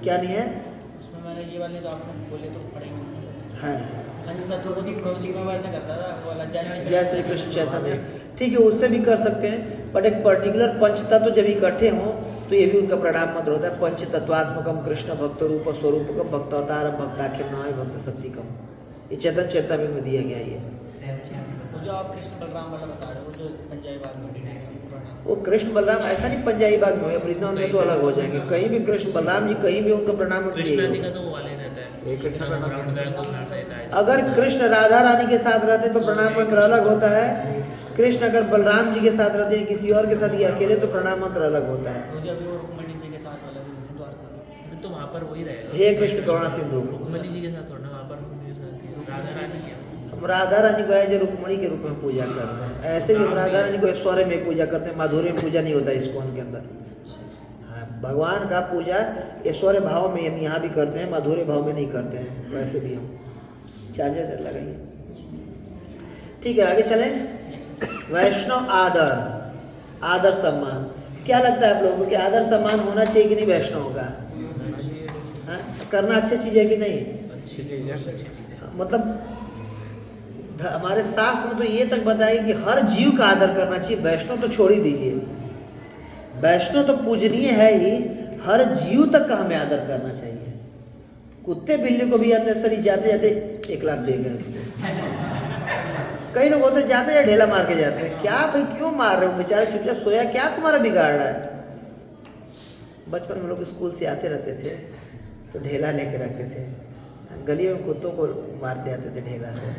क्या नहीं है उसमें? मैंने ये वाले जो आपने बोले तो पढ़ेंगे। हाँ, पंचतत्वों को प्रभु जी में वैसा करता था, वो जय श्री कृष्ण चैतन्य, ठीक है उससे भी कर सकते हैं। बट एक पर्टिकुलर पंचतत्व जब इकट्ठे हों तो ये भी उनका प्रणाम मंत्र होता है। पंचतत्वात्मकम कृष्ण भक्त रूप स्वरूपकम भक्त अवतारम भक्ताख्यम नमामि भक्त शक्तिकम। ये चैतन्य चेतावनी में दिया गया। ये जो आप कृष्ण बलराम वाला बता रहे हो, जो पंजाबी बाग में वो कृष्ण बलराम ऐसा नहीं पंजाबी बाग में, वृंदावन में तो अलग हो जाएंगे। कहीं भी कृष्ण बलराम जी कहीं भी उनका प्रणाम कृष्ण जी का तो वो वाले रहता है। अगर कृष्ण राधा रानी के साथ रहते तो प्रणाम मंत्र अलग होता है। कृष्ण अगर बलराम जी के साथ रहते हैं किसी और के साथ या अकेले तो प्रणाम मंत्र अलग होता है। रुक्मणी जी के साथ वाला भी द्वारका तो वहाँ पर वही रहेगा। हे कृष्ण करुणा सिंधु। रुक्मणी जी के साथ थोड़ा, वहाँ पर राधा रानी के, हम राधा रानी को जो रुक्मणी के रूप में पूजा करते हैं, ऐसे भी हम राधा रानी को ऐश्वर्य में पूजा करते हैं। माधुर्य में पूजा नहीं होता इस्कॉन के अंदर। हाँ, भगवान का पूजा ऐश्वर्य भाव में हम यहाँ भी करते हैं, माधुर्य भाव में नहीं करते हैं। वैसे भी हम चार्जर लगाइए, ठीक है आगे चलें। वैष्णव आदर, आदर सम्मान, क्या लगता है आप लोगों को कि आदर सम्मान होना चाहिए कि नहीं वैष्णव का? हाँ, करना अच्छी चीज़ है कि नहीं? अच्छी चीज़ है। मतलब हमारे शास्त्र में तो ये तक बताया कि हर जीव का आदर करना चाहिए। वैष्णव तो छोड़ ही दीजिए, वैष्णव तो पूजनीय है ही, हर जीव तक का हमें आदर करना चाहिए। कुत्ते बिल्ली को भी अननेसरी जाते जाते 1 लाख दे गए। कई लोग होते जाते या ढेला मार के जाते हैं। क्या भाई क्यों मार रहे हो, बेचारा चुपचाप सोया, क्या तुम्हारा बिगाड़ रहा है। बचपन में लोग स्कूल से आते रहते थे तो ढेला लेके रखते थे, गली में कुत्तों को मारते आते थे ढेला से।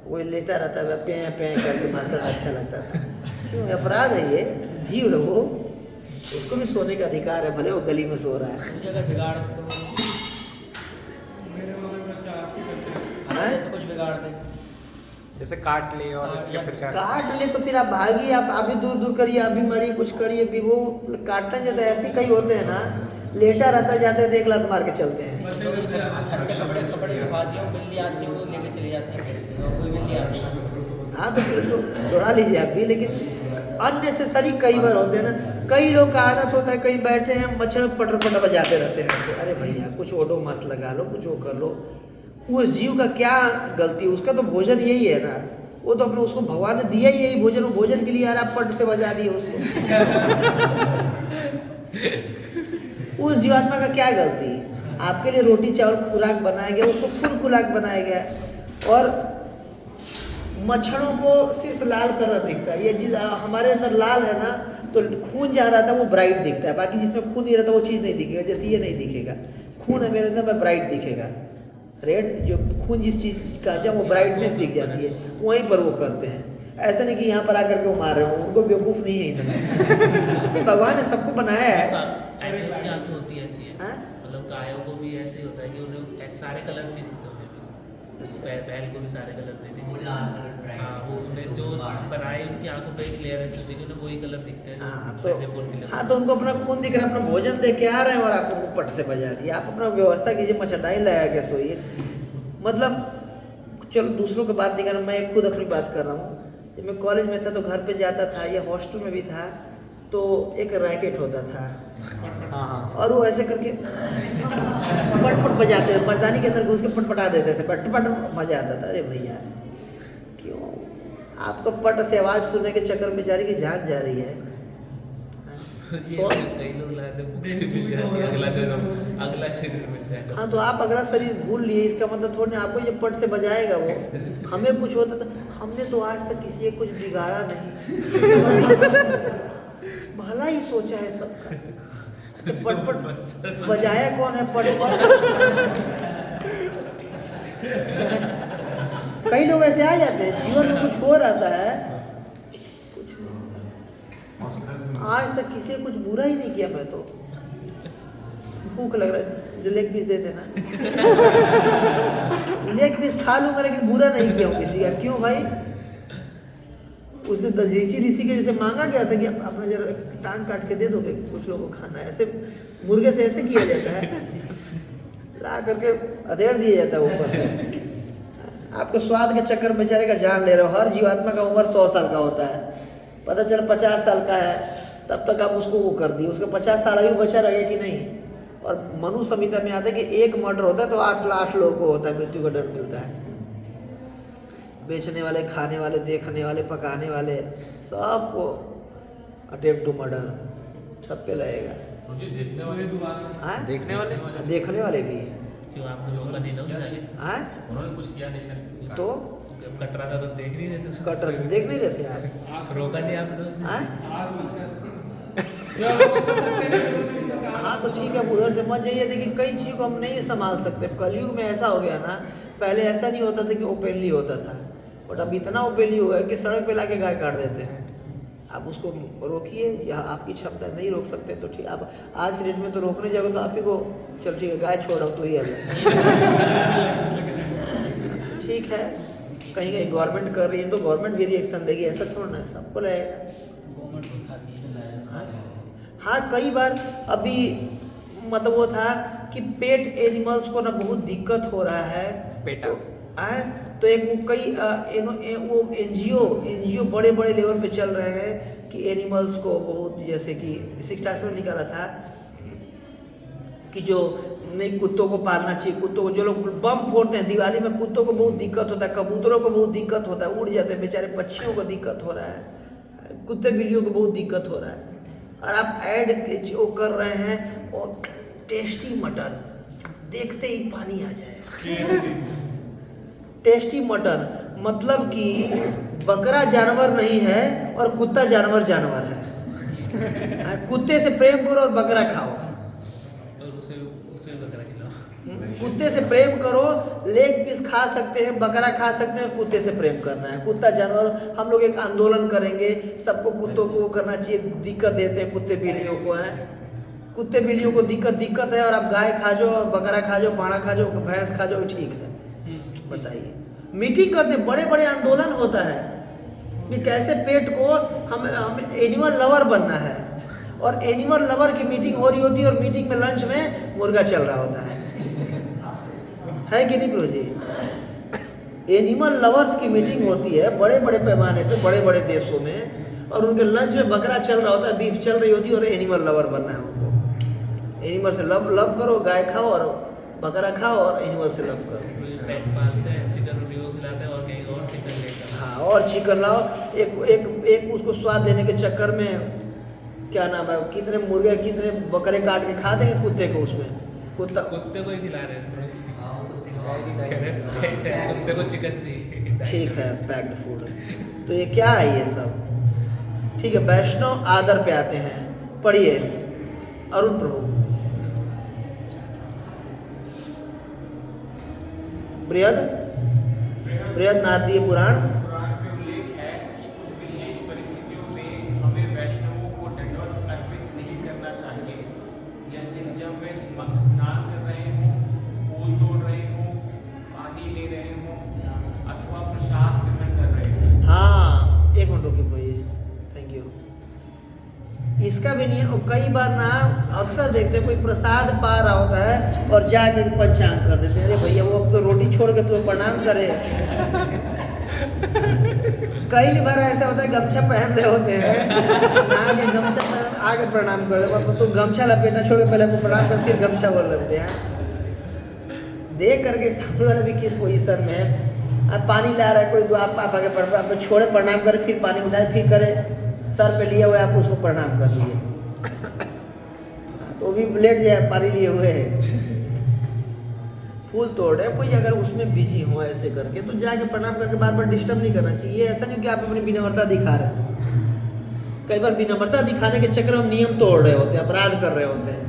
वो लेटा रहता है, पे पे करके मारता था, अच्छा लगता था। क्यों, अपराध है ये, जीव है वो, उसको भी सोने का अधिकार है, भले वो गली में सो रहा है। मुझे अगर बिगाड़ दो मेरे वाले बच्चा आपकी करते हैं। हमारे जैसे कुछ बिगाड़ दे, जैसे काट ले और या फिर काट ले तो फिर आप भागिए, आप अभी दूर दूर करिए, अभी मरिए, कुछ करिए, फिर वो काटता नहीं जाता। ऐसे कई होते हैं ना, लेटा रहता, जाते हैं 1 लाख मार के चलते हैं। बच्चे करते हैं। छत के कपड़े सुखा दिए, बिल्ली आती है वो लेके चली जाती है, और कोई बिल्ली आती है। हाँ तो फिर तो दौड़ा लीजिए आप भी, लेकिन अननेसेसरी कई बार होते हैं ना। कई लोग का आदत होता है, कहीं बैठे हैं, मच्छर पटर पटर बजाते रहते हैं। अरे भैया कुछ ओडो मस्त लगा लो, कुछ वो कर लो। उस जीव का क्या गलती, उसका तो भोजन यही है ना, वो तो अपने उसको भगवान ने दिया ही यही भोजन, वो भोजन के लिए यार आप पट से बजा दिए उसको। उस जीवात्मा का क्या गलती, आपके लिए रोटी चावल खुराक बनाया गया, उसको खुद खुराक बनाया गया। और मच्छरों को सिर्फ लाल कलर दिखता है, ये चीज़ हमारे अंदर लाल है ना, तो खून जा रहा था वो ब्राइट दिखता है, बाकी जिसमें खून नहीं रहता वो चीज़ नहीं दिखेगा। जैसे ये नहीं दिखेगा, खून है मेरे अंदर में ब्राइट दिखेगा। रेड जो खून जिस चीज़ का जब वो ब्राइटनेस दिख जाती है, वहीं पर वो करते हैं। ऐसा नहीं कि यहाँ पर आकर के वो मार रहे हो, उनको बेवकूफ़ नहीं है इतना। भगवान ने सबको बनाया है। एनिमल्स की आंखें होती है ऐसी है, हाँ? मतलब गायों को भी ऐसे ही होता है कि उन्हें सारे कलर नहीं दिखते उन्हें भी, बैल को भी सारे कलर नहीं दिखते। हाँ, वो उन्हें जो बनाए उनकी आंखों पे एक लेयर ऐसी होती है कि उन्हें वही कलर दिखते हैं। हाँ तो उनको अपना खून दिख रहा है, अपना भोजन दे के आ रहे हैं और आपको वो पट से बजा दिया। आप अपना व्यवस्था कीजिए, मच्छरदानी लगा के सोइए। मतलब चलो दूसरों की बात नहीं कर रहा, मैं खुद अपनी बात कर रहा हूँ। जब मैं कॉलेज में था तो घर पे जाता था, या हॉस्टल में भी था, तो एक रैकेट होता था। हाँ, और वो ऐसे करके पट पट बजाते थे, मर्दानी के अंदर घुस के पटपटा देते थे, पट पट मजा आता था। अरे भैया क्यों, आपको पट से आवाज़ सुनने के चक्कर में बेचारी की जान जा रही है। कई लोग लाते अगला शरीर मिल जाएगा। हाँ तो आप अगला शरीर भूल लिए, इसका मतलब थोड़ी ना आपको ये पट से बजाएगा वो। हमें कुछ होता था, हमने तो आज तक किसी को कुछ बिगाड़ा नहीं, भला ही सोचा है सबका। तो पट पट बजाया कौन है, पट पट। कई लोग ऐसे आ जाते हैं, जीवन में कुछ हो रहता है, कुछ आज तक किसी ने कुछ बुरा ही नहीं किया। मैं तो भूख लग रहा है, जो लेग पीस दे देना, लेग पीस खा लूंगा, लेकिन बुरा नहीं किया हूँ किसी का। क्यों भाई, उसे दजीची ऋषि के जैसे मांगा गया था कि अपना जरा टांग काट के दे दोगे, कुछ लोगों को खाना है। ऐसे मुर्गे से ऐसे किया जाता है, ला करके अधेड़ दिया जाता है ऊपर से। आपको स्वाद के चक्कर में बेचारे का जान ले रहे हो। हर जीवात्मा का उम्र 100 साल का होता है, पता चला 50 साल का है, तब तक आप उसको वो कर दिए, उसका 50 साल आयु बचा रहे कि नहीं। और मनु संहिता में आता है कि एक मर्डर होता है तो 8 लाख लोगों को होता है, मृत्यु का डर मिलता है। बेचने वाले, खाने वाले, देखने वाले, पकाने वाले, सबको अटेम्प्ट टू मर्डर छत पे लगेगा। देखने वाले देखने वाले, देखने वाले भी क्यों आपको रोका नहीं लग रहा है? उन्होंने कुछ किया नहीं तो कट रहा था तो देख नहीं देते, कटर देख नहीं देते आप, रोका नहीं आपने। हाँ तो ठीक है, उधर से मत जाइए। देखिए कई चीज़ों को हम नहीं संभाल सकते। कलयुग में ऐसा हो गया ना, पहले ऐसा नहीं होता था कि ओपनली होता था, बट अब इतना ओपनली हो गया कि सड़क पे लाके गाय काट देते हैं। आप उसको रोकिए, या आपकी क्षमता नहीं रोक सकते तो ठीक। आप आज के डेट में तो रोकने जाओगे तो आप ही को, चल ठीक है गाय छोड़ रहा हूँ तो ही ठीक है। कहीं कहीं गवर्नमेंट कर रही है तो गवर्नमेंट भी रिएक्शन देगी, ऐसा छोड़ना है, सबको लगेगा। हाँ कई बार अभी मतलब वो था कि पेट एनिमल्स को ना बहुत दिक्कत हो रहा है, पेटा तो एक वो कई वो एनजीओ बड़े बड़े लेवल पे चल रहे हैं कि एनिमल्स को बहुत, जैसे कि 6 में निकाला था कि जो नहीं कुत्तों को पालना चाहिए, कुत्तों को, जो लोग बम फोड़ते हैं दिवाली में, कुत्तों को बहुत दिक्कत होता है, कबूतरों को बहुत दिक्कत होता है, उड़ जाते हैं बेचारे, पक्षियों को दिक्कत हो रहा है, कुत्ते बिल्लियों को बहुत दिक्कत हो रहा है, और आप ऐड जो कर रहे हैं और टेस्टी मटन, देखते ही पानी आ जाए। टेस्टी मटन मतलब कि बकरा जानवर नहीं है और कुत्ता जानवर है। कुत्ते से प्रेम करो और बकरा खाओ, और उसे बकरा खिलाओ। कुत्ते से प्रेम करो, लेग पीस खा सकते हैं, बकरा खा सकते हैं, कुत्ते से प्रेम करना है। कुत्ता जानवर, हम लोग एक आंदोलन करेंगे, सबको कुत्तों को करना चाहिए, दिक्कत देते हैं कुत्ते बिल्लियों को, है कुत्ते बिल्लियों को दिक्कत है, और आप गाय खा जाओ और बकरा खा जाओ, पाड़ा खा जाओ, भैंस खा जाओ, ठीक है। बताइए, मीटिंग करते, बड़े बड़े आंदोलन होता है कि कैसे पेट को हम एनिमल लवर बनना है, और एनिमल लवर की मीटिंग हो रही होती है, और मीटिंग में लंच में मुर्गा चल रहा होता है कि नहीं प्रभु जी? एनिमल लवर्स की मीटिंग होती है बड़े बड़े पैमाने पे, बड़े बड़े देशों में, और उनके लंच में बकरा चल रहा होता है, बीफ चल रही होती है, और एनिमल लवर बनना है उनको। एनिमल से लव करो, गाय खाओ और बकरा खाओ, और एनिमल से लव करो। पेट पालते हैं, चिकन उन्हीं को खिलाते हैं, और कहीं और चिकन लेकर, हाँ, और चिकन लाओ, एक उसको स्वाद देने के चक्कर में, क्या नाम है, कितने मुर्गे कितने बकरे काट के खा देंगे कुत्ते को, उसमें कुत्ते को ही खिला रहे हैं। कुत्ते को चिकन चाहिए, ठीक है, पैक्ड फूड। तो ये क्या है ये सब? ठीक है, वैष्णव आदर पे आते हैं, पढ़िए अरुण प्रभु। बृहद नारदीय पुराण में उल्लेख है कि कुछ विशेष परिस्थितियों में हमें वैष्णवों को दंडवत अर्पित नहीं करना चाहिए, जैसे जब वे स्नान कर रहे हों, फूल तोड़ रहे हों, पानी ले रहे हों, अथवा प्रसाद ग्रहण कर रहे हों। हाँ, एक मिनट रुकिए प्लीज, थैंक यू। इसका भी नहीं है, कई बार ना अक्सर देखते हैं कोई प्रसाद पा रहा होता है और जाके पंचांग कर देते हैं, अरे भैया वो अब तो रोटी छोड़ के तो प्रणाम करे। कई बार ऐसा होता है गमछा पहन रहे होते हैं, आगे गमछा आगे प्रणाम कर रहे, तो गमछा लपेटना छोड़ के पहले वो प्रणाम कर, फिर गमछा बोल लेते हैं। देख करके सामने वाला भी किस पोजीशन में है, अब पानी ला रहा है कोई, तो आप आगे पढ़ रहा है, छोड़े प्रणाम करे, फिर पानी उठाए, फिर करे, सर पे लिए हुए आप उसको प्रणाम कर दिए, तो भी लेट जाए, पानी लिए हुए हैं, फूल तोड़ रहे, कोई अगर उसमें बिजी हो ऐसे करके, तो जाके प्रणाम करके बार बार डिस्टर्ब नहीं करना चाहिए। ऐसा नहीं कि आप अपनी विनम्रता दिखा रहे हैं, कई बार विनम्रता दिखाने के चक्कर में हम नियम तोड़ रहे होते हैं, अपराध कर रहे होते हैं,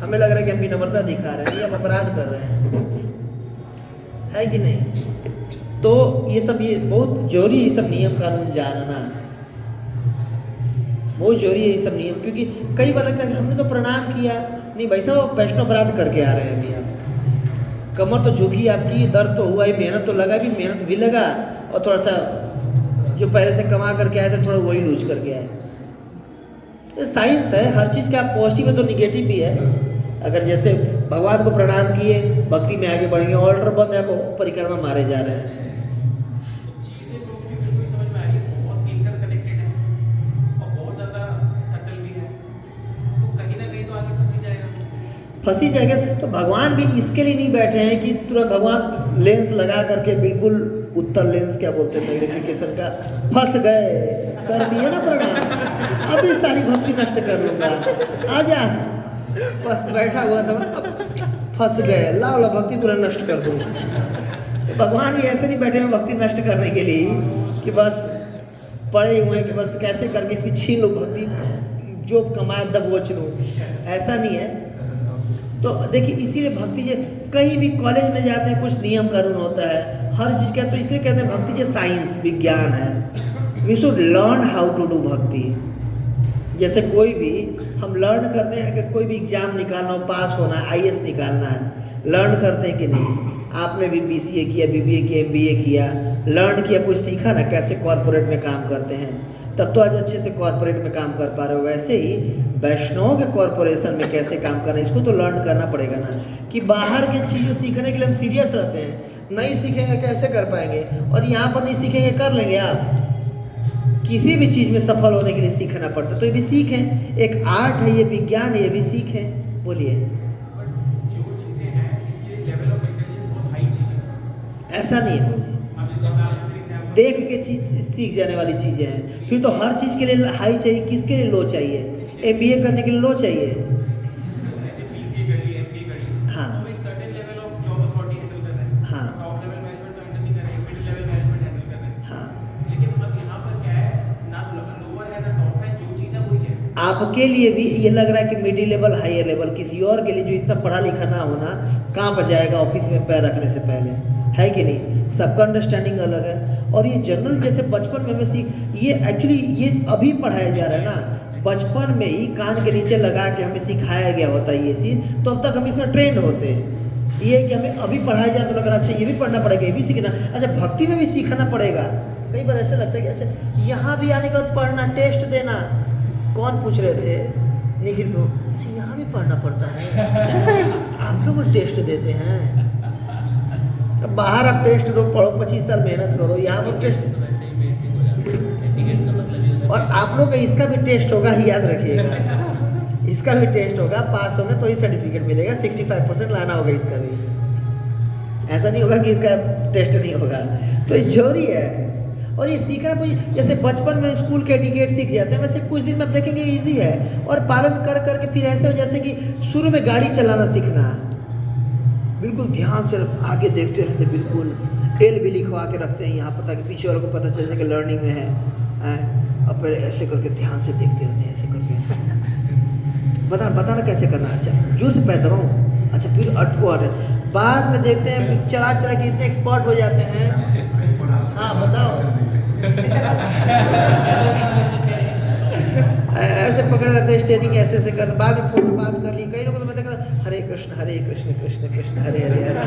हमें लग रहा है कि हम विनम्रता दिखा रहे हैं, ये हम अपराध कर रहे हैं, है कि नहीं? तो ये सब, ये बहुत जरूरी, ये सब नियम कानून जानना बहुत जरूरी है, ये सब नियम, क्योंकि कई बार लगता है कि हमने तो प्रणाम किया, नहीं भाई साहब वैष्णव अपराध करके आ रहे हैं अभी आप, कमर तो झुकी आपकी, दर्द तो हुआ ही, मेहनत तो लगा भी, मेहनत भी लगा, और थोड़ा सा जो पहले से कमा करके आए थे थोड़ा वही लूज करके आए। ये साइंस है, हर चीज़ का पॉजिटिव है तो निगेटिव भी है। अगर जैसे भगवान को प्रणाम किए, भक्ति में आगे बढ़ेंगे, ऑर्डर बंद है, परिक्रमा मारे जा रहे हैं। चीज़ें लोग की बिल्कुल समझ में आ रही है, बहुत इंटरकनेक्टेड है और बहुत ज़्यादा सटल भी है, तो कहीं ना कहीं तो आगे फंसी जाएगा। तो भगवान भी इसके लिए नहीं बैठे हैं कि तुरंत भगवान लेंस लगा करके बिल्कुल उत्तर लेंस क्या बोलते हैं मैग्निफिकेशन का, फंस गए, कर दिए ना प्रणाम, अभी सारी भक्ति नष्ट कर लूँगा, आजा, बस बैठा हुआ था, अब फंस गए, लाओ भक्ति तुरंत नष्ट कर दूँगा। तो भगवान भी ऐसे नहीं बैठे हैं भक्ति नष्ट करने के लिए कि बस पड़े हुए हैं कि बस कैसे करके इसकी छीन लो भक्ति, जो कमाए दबोच लो, ऐसा नहीं है। तो देखिए इसीलिए भक्ति जो कहीं भी कॉलेज में जाते हैं कुछ नियम कानून होता है, हर चीज़ का, तो इसलिए कहते हैं भक्ति जो साइंस विज्ञान है। We should learn how to do bhakti. जैसे कोई भी हम लर्न करते हैं कि कोई भी एग्जाम निकालना हो, पास होना है, IAS निकालना है, लर्न करते हैं कि नहीं? आपने भी BCA किया, BBA किया, MBA किया, लर्न किया, कुछ सीखा ना कैसे कॉर्पोरेट में काम करते हैं, तब तो आज अच्छे से कॉर्पोरेट में काम कर पा रहे हो। वैसे ही वैष्णव के कॉर्पोरेशन में कैसे काम करना है, इसको तो लर्न करना पड़ेगा ना, कि बाहर की चीज़ों सीखने के लिए हम सीरियस रहते हैं, नहीं सीखेंगे कैसे कर पाएंगे, और यहाँ पर नहीं सीखेंगे कर लेंगे आप। किसी भी चीज़ में सफल होने के लिए सीखना पड़ता है, तो ये भी सीखें, एक आर्ट है, ये विज्ञान है, ये भी सीखें। बोलिए ऐसा नहीं है। अब जैसे मैं आपको एग्जाम्पल देख के चीज सीख जाने वाली चीज़ें हैं। फिर तो हर चीज़ के लिए हाई चाहिए, किसके लिए लो चाहिए? MBA करने के लिए लो चाहिए। जैसे BCA कर ली, MBA कर ली, हाँ। हम एक certain level of job authority handle कर रहे हैं। हाँ। टॉप लेवल मैनेजमेंट तो हैंडल नहीं कर रहे हैं, मिडिल लेवल मैनेजमेंट हैंडल कर रहे हैं। हाँ, लेकिन अब यहाँ पर क्या है, ना लोअर है ना टॉप है, जो चीज़ है वही है। आपके लिए भी ये लग रहा है कि मिडिल लेवल हायर लेवल, किसी और के लिए जो इतना पढ़ा लिखा ना होना कांप जाएगा ऑफिस में पैर रखने से पहले, है कि नहीं? सबका अंडरस्टैंडिंग अलग है। और ये जनरल जैसे बचपन में हमें ये एक्चुअली ये अभी पढ़ाया जा रहा है ना, बचपन में ही कान के नीचे लगा के हमें सिखाया गया होता है ये चीज़, तो अब तक हम इसमें ट्रेंड होते हैं। ये कि हमें अभी पढ़ाया जाए तो लग रहा अच्छा ये भी पढ़ना पड़ेगा, ये भी सीखना, अच्छा भक्ति में भी सीखना पड़ेगा। कई बार ऐसा लगता है कि अच्छा यहाँ भी आने के बाद पढ़ना, टेस्ट देना। कौन पूछ रहे थे? निखिल को, अच्छा यहाँ भी पढ़ना पड़ता है, आप लोग टेस्ट देते हैं। अब बाहर आप टेस्ट दो, पढ़ो, 25 साल मेहनत करो, यहाँ पर टेस्ट तो वैसे ही बेसिक हो जाता है। एटिकेट्स का मतलब ही होता है और आप लोग का इसका भी टेस्ट होगा, याद रखिएगा। इसका भी टेस्ट होगा, पास होंगे तो ही सर्टिफिकेट मिलेगा। 65% लाना होगा इसका भी, ऐसा नहीं होगा कि इसका टेस्ट नहीं होगा। तो ये जरूरी है। और ये सीखना कोई जैसे बचपन में स्कूल के एटिकेट सीख जाते हैं, वैसे कुछ दिन में आप देखेंगे ईजी है। और पालन कर करके फिर ऐसे हो जैसे कि शुरू में गाड़ी चलाना सीखना, बिल्कुल ध्यान से आगे देखते रहते, बिल्कुल एल भी लिखवा के रखते हैं यहाँ पर ताकि पीछे वालों को पता चल जाए कि लर्निंग में है। अब पहले ऐसे करके ध्यान से देखते रहते हैं, ऐसे करके बताना कैसे करना। अच्छा जो से पैदल हूँ, अच्छा फिर अटको बाद में देखते हैं चला के इतने एक्सपर्ट हो जाते हैं। हाँ बताओ। ऐसे पकड़ रहते हैं स्टेरिंग, ऐसे कर, बाद में फोन बात कर ली। कई लोगों को मैं देखा हरे कृष्ण कृष्ण कृष्ण हरे हरे हरे।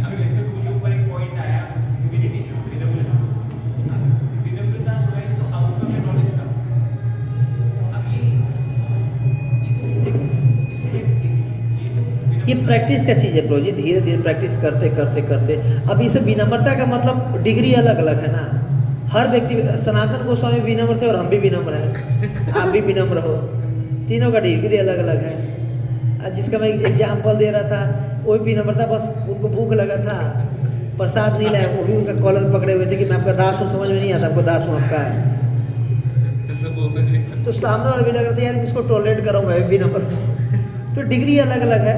अब जैसे मुझे ऊपर एक पॉइंट आया ह्यूमिलिटी का, विनम्रता जो है तो आउटकम है नॉलेज का। अब इसको कैसे सीखें? ये प्रैक्टिस का चीज़ है प्रो जी, धीरे धीरे प्रैक्टिस करते करते करते। अब इसे विनम्रता का मतलब डिग्री अलग अलग है ना। हर व्यक्ति, सनातन गोस्वामी विनम्र थे और हम भी विनम्र हैं, आप भी विनम्र हो। तीनों का डिग्री अलग अलग है। जिसका मैं एग्जाम्पल दे रहा था वो भी विनम्रता, बस उनको भूख लगा था, प्रसाद नहीं लाया, वो भी उनका कॉलर पकड़े हुए थे कि मैं आपका दास हूँ, समझ में नहीं आता आपको दास हूँ आपका। तो सामने वाला भी लग रहा था यार इसको टॉलरेट करूँ, मैं भी विनम्र। तो डिग्री अलग अलग है।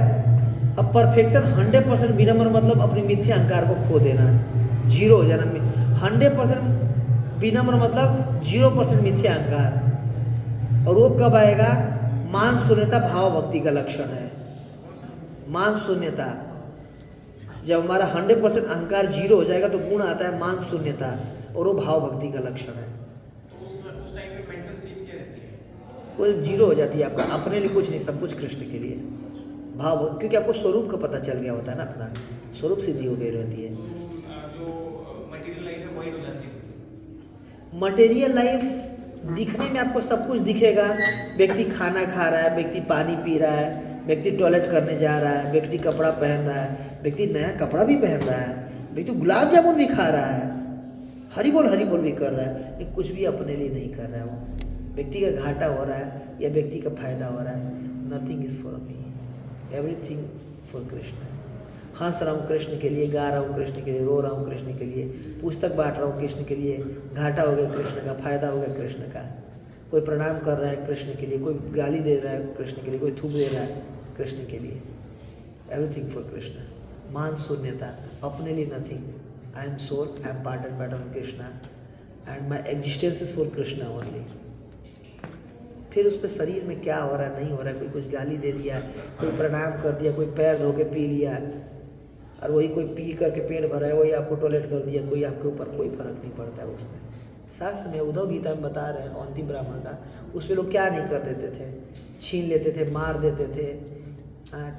अब परफेक्शन 100% विनम्र मतलब अपनी मिथ्या अहंकार को खो देना, जीरो हो जाना। 100% विनम्र मतलब 0% मिथ्या अहंकार। और वो कब आएगा? मान शून्यता भाव भक्ति का लक्षण है। मान शून्यता, जब हमारा 100% अहंकार 0 हो जाएगा तो गुण आता है मान शून्यता, और वो भाव भक्ति का लक्षण है। उस टाइम पे मेंटल स्टेज क्या रहती है? वो 0 हो जाती है आपका, अपने लिए कुछ नहीं, सब कुछ कृष्ण के लिए भाव, क्योंकि आपको स्वरूप का पता चल गया होता है ना, अपना स्वरूप सिद्धि हो गई रहती है। जो मटेरियल लाइफ है वाइड हो जाती है। मटेरियल लाइफ दिखने में आपको सब कुछ दिखेगा। व्यक्ति खाना खा रहा है, व्यक्ति पानी पी रहा है, व्यक्ति टॉयलेट करने जा रहा है, व्यक्ति कपड़ा पहन रहा है, व्यक्ति नया कपड़ा भी पहन रहा है, व्यक्ति गुलाब जामुन भी खा रहा है, हरी बोल भी कर रहा है, लेकिन कुछ भी अपने लिए नहीं कर रहा है। वो व्यक्ति का घाटा हो रहा है या व्यक्ति का फायदा हो रहा है। Nothing is for me, everything for Krishna. हंस रहा हूँ कृष्ण के लिए, गा रहा हूँ कृष्ण के लिए, रो रहा हूँ कृष्ण के लिए, पुस्तक बांट रहा हूँ कृष्ण के लिए, घाटा हो गया कृष्ण का, फायदा हो गया कृष्ण का। कोई प्रणाम कर रहा है कृष्ण के लिए, कोई गाली दे रहा है कृष्ण के लिए, कोई थूक दे रहा है कृष्ण के लिए। Everything for Krishna. मान शून्यता, अपने लिए nothing. I am soul, I am part and part of Krishna and my existence is for Krishna only. फिर उस पर शरीर में क्या हो रहा है नहीं हो रहा है, कोई कुछ गाली दे दिया, कोई प्रणाम कर दिया, कोई पैर धो के पी लिया, और वही कोई पी करके पेट भरा है, वही आपको टॉयलेट कर दिया, कोई आपके ऊपर कोई फर्क नहीं पड़ता है उसमें। शास्त्र में उद्धव गीता में बता रहे हैं औंती ब्राह्मण का, उसमें लोग क्या नहीं कर देते थे, छीन लेते थे, मार देते थे,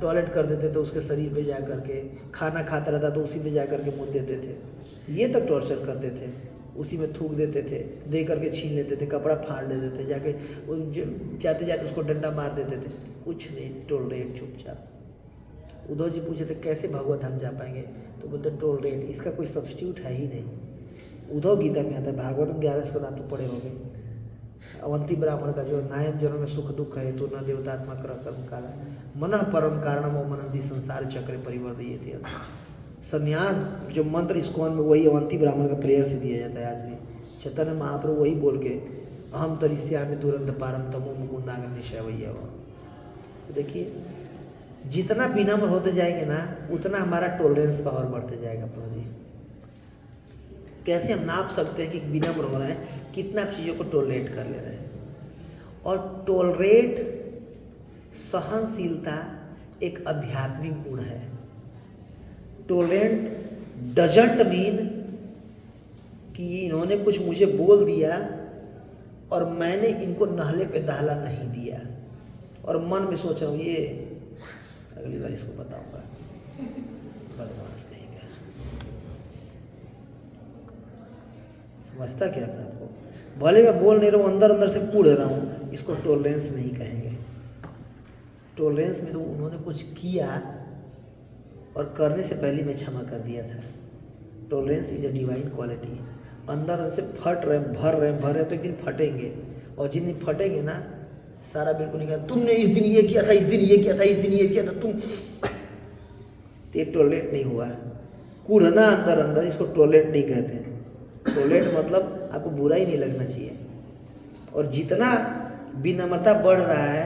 टॉयलेट कर देते थे उसके शरीर पे जा करके, खाना खाता रहता तो उसी पे जा करके मुँह देते थे, ये तक टॉर्चर करते थे, उसी में थूक देते थे, दे करके छीन लेते थे, कपड़ा फाड़ देते थे, जाके जाते जाते उसको डंडा मार देते थे। कुछ नहीं, टॉलरेट, चुपचाप। उद्धव जी पूछे थे कैसे भगवत धाम जा पाएंगे, तो बोलते टॉलरेट, इसका कोई सब्स्टिट्यूट है ही नहीं। उद्धव गीता में आता है, भागवत 11 का नाम तो पढ़े होंगे, अवंती ब्राह्मण का जो नायम जन्म में सुख दुख है तो न देवतात्मा कर कर्म काला मन परम कारण वो मनंदी संसार चक्र परिवर्तित थे। संन्यास जो मंत्र इस्कॉन में वही अवंती ब्राह्मण का प्रेयर से दिया जाता है आज भी। चैतन्य महाप्रभु वही बोल के अहम तरिष्यामि दुरंत पारम तमो मुकुंदागम निश्चय वही है। तो देखिए जितना विनम्र होते जाएंगे ना उतना हमारा टॉलरेंस पावर बढ़ते जाएगा। प्रभु जी कैसे हम नाप सकते हैं कि विनम्र हो रहे हैं, कितना आप चीज़ों को टॉलरेट कर ले रहे हैं। और टॉलरेट सहनशीलता एक आध्यात्मिक गुण है। टॉलरेंट डजंट मीन कि इन्होंने कुछ मुझे बोल दिया और मैंने इनको नहले पे दहला नहीं दिया और मन में सोच रहा हूँ ये अगली बार इसको बताऊंगा, बदमाश कहेगा। समझता क्या अपने आपको? भले मैं बोल नहीं रहा हूँ, अंदर अंदर से कूड़ रहा हूँ, इसको टॉलरेंस नहीं कहेंगे। टॉलरेंस में तो उन्होंने कुछ किया और करने से पहले मैं क्षमा कर दिया था। Tolerance is a divine quality. अंदर से फट रहे भर रहे तो एक दिन फटेंगे और जिन दिन फटेंगे ना सारा बिल्कुल नहीं कहता तुमने इस दिन ये किया था, इस दिन ये किया था, इस दिन ये किया था तुम, तो ये टॉलरेट नहीं हुआ। कूड़ना अंदर अंदर इसको टॉलरेट नहीं कहते हैं। टॉलरेट मतलब आपको बुरा ही नहीं लगना चाहिए। और जितना विनम्रता बढ़ रहा है